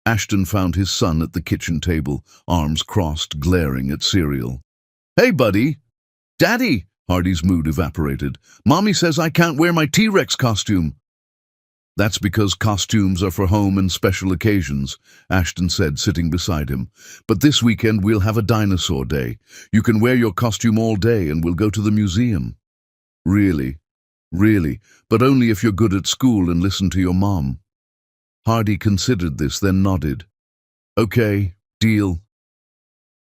Ashton found his son at the kitchen table, arms crossed, glaring at cereal. "Hey, buddy!" "Daddy!" Hardy's mood evaporated. "Mommy says I can't wear my T-Rex costume." That's because costumes are for home and special occasions, Ashton said, sitting beside him. But this weekend we'll have a dinosaur day. You can wear your costume all day and we'll go to the museum. Really? Really? But only if you're good at school and listen to your mom. Hardy considered this, then nodded. Okay, deal.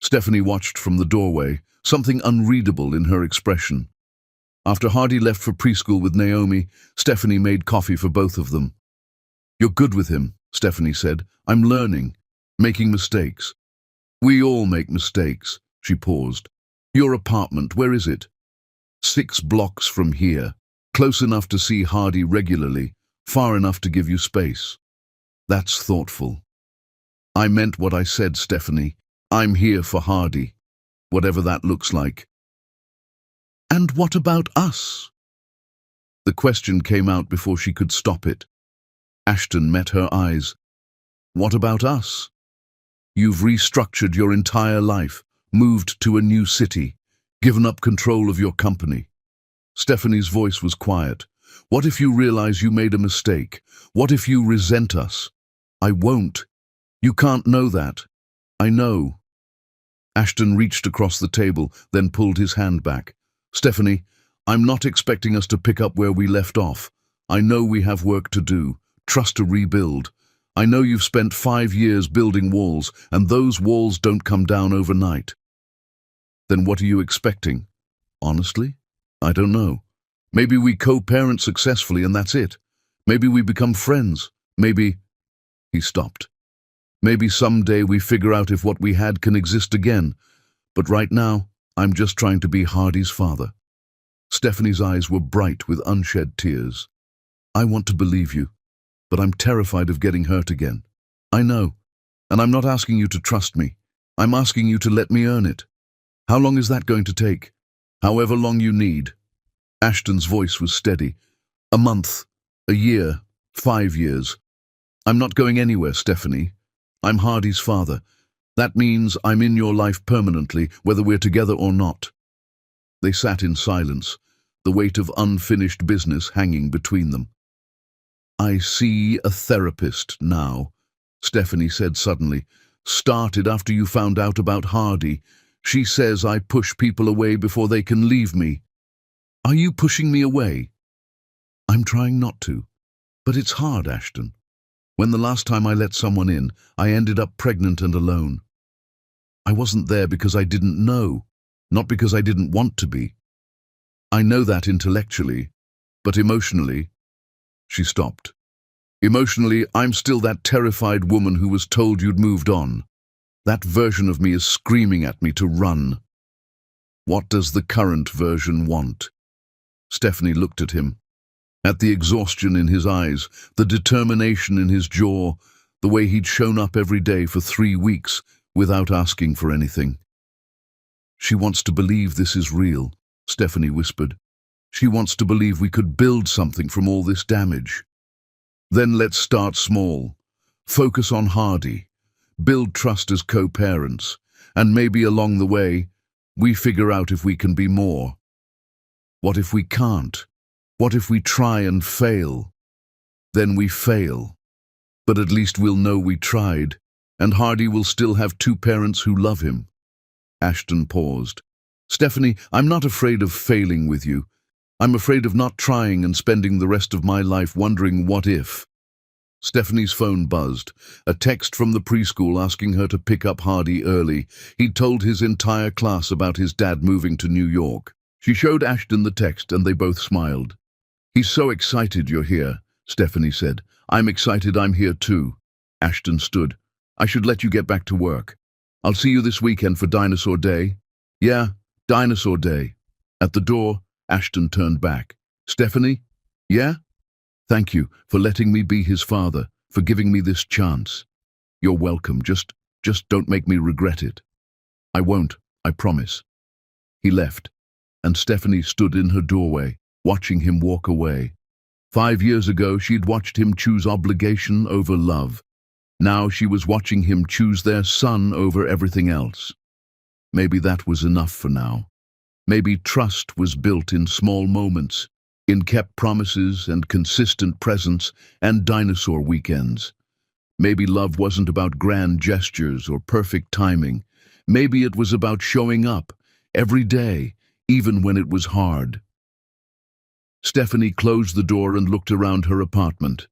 Stephanie watched from the doorway, something unreadable in her expression. After Hardy left for preschool with Naomi, Stephanie made coffee for both of them. You're good with him, Stephanie said. I'm learning, making mistakes. We all make mistakes, she paused. Your apartment, where is it? 6 blocks from here. Close enough to see Hardy regularly, far enough to give you space. That's thoughtful. I meant what I said, Stephanie. I'm here for Hardy, whatever that looks like. And what about us? The question came out before she could stop it. Ashton met her eyes. What about us? You've restructured your entire life, moved to a new city, given up control of your company. Stephanie's voice was quiet. What if you realize you made a mistake? What if you resent us? I won't. You can't know that. I know. Ashton reached across the table, then pulled his hand back. Stephanie, I'm not expecting us to pick up where we left off. I know we have work to do, trust to rebuild. I know you've spent 5 years building walls, and those walls don't come down overnight. Then what are you expecting? Honestly? I don't know. Maybe we co-parent successfully and that's it. Maybe we become friends. Maybe... He stopped. Maybe someday we figure out if what we had can exist again. But right now, I'm just trying to be Hardy's father. Stephanie's eyes were bright with unshed tears. I want to believe you, but I'm terrified of getting hurt again. I know, and I'm not asking you to trust me. I'm asking you to let me earn it. How long is that going to take? However long you need. Ashton's voice was steady. A month, a year, 5 years. I'm not going anywhere, Stephanie. I'm Hardy's father. That means I'm in your life permanently, whether we're together or not. They sat in silence, the weight of unfinished business hanging between them. I see a therapist now, Stephanie said suddenly. Started after you found out about Hardy. She says I push people away before they can leave me. Are you pushing me away? I'm trying not to. But it's hard, Ashton. When the last time I let someone in, I ended up pregnant and alone. I wasn't there because I didn't know, not because I didn't want to be. I know that intellectually, but emotionally, she stopped. Emotionally, I'm still that terrified woman who was told you'd moved on. That version of me is screaming at me to run. What does the current version want? Stephanie looked at him. At the exhaustion in his eyes, the determination in his jaw, the way he'd shown up every day for 3 weeks without asking for anything. She wants to believe this is real, Stephanie whispered. She wants to believe we could build something from all this damage. Then let's start small. Focus on Hardy. Build trust as co-parents. And maybe along the way, we figure out if we can be more. What if we can't? What if we try and fail? Then we fail. But at least we'll know we tried, and Hardy will still have 2 parents who love him. Ashton paused. Stephanie, I'm not afraid of failing with you. I'm afraid of not trying and spending the rest of my life wondering what if. Stephanie's phone buzzed, a text from the preschool asking her to pick up Hardy early. He'd told his entire class about his dad moving to New York. She showed Ashton the text and they both smiled. He's so excited you're here, Stephanie said. I'm excited I'm here too. Ashton stood. I should let you get back to work. I'll see you this weekend for Dinosaur Day. Yeah, Dinosaur Day. At the door, Ashton turned back. Stephanie? Yeah? Thank you for letting me be his father, for giving me this chance. You're welcome. Just don't make me regret it. I won't, I promise. He left, and Stephanie stood in her doorway, watching him walk away. 5 years ago, she'd watched him choose obligation over love. Now she was watching him choose their son over everything else. Maybe that was enough for now. Maybe trust was built in small moments, in kept promises and consistent presence and dinosaur weekends. Maybe love wasn't about grand gestures or perfect timing. Maybe it was about showing up every day, even when it was hard. Stephanie closed the door and looked around her apartment.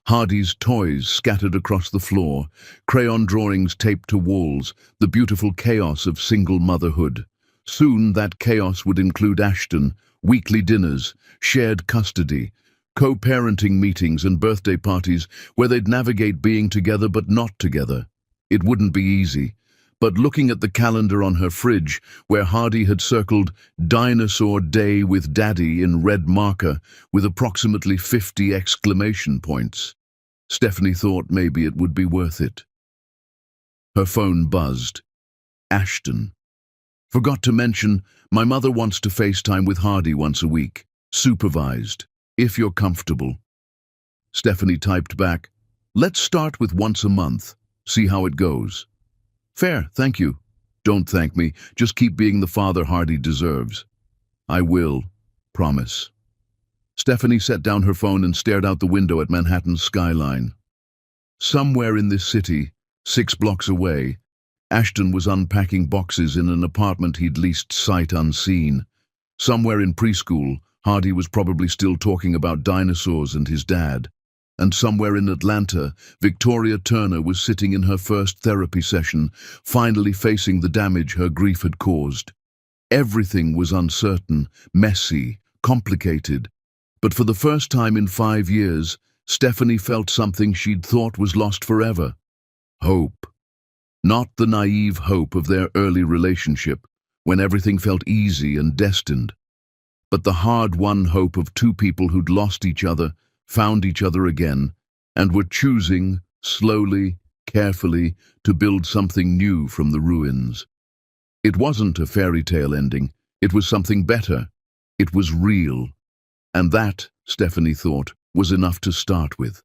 Hardy's toys scattered across the floor, crayon drawings taped to walls, the beautiful chaos of single motherhood. Soon that chaos would include Ashton, weekly dinners, shared custody, co-parenting meetings and birthday parties where they'd navigate being together but not together. It wouldn't be easy, but looking at the calendar on her fridge, where Hardy had circled Dinosaur Day with Daddy in red marker with approximately 50 exclamation points, Stephanie thought maybe it would be worth it. Her phone buzzed. Ashton. Forgot to mention, my mother wants to FaceTime with Hardy once a week. Supervised. If you're comfortable. Stephanie typed back, let's start with once a month. See how it goes. Fair, thank you. Don't thank me. Just keep being the father Hardy deserves. I will. Promise. Stephanie set down her phone and stared out the window at Manhattan's skyline. Somewhere in this city, 6 blocks away, Ashton was unpacking boxes in an apartment he'd leased sight unseen. Somewhere in preschool, Hardy was probably still talking about dinosaurs and his dad. And somewhere in Atlanta, Victoria Turner was sitting in her first therapy session, finally facing the damage her grief had caused. Everything was uncertain, messy, complicated. But for the first time in 5 years, Stephanie felt something she'd thought was lost forever. Hope. Not the naive hope of their early relationship, when everything felt easy and destined, but the hard-won hope of 2 people who'd lost each other, found each other again, and were choosing, slowly, carefully, to build something new from the ruins. It wasn't a fairy tale ending, it was something better. It was real. And that, Stephanie thought, was enough to start with.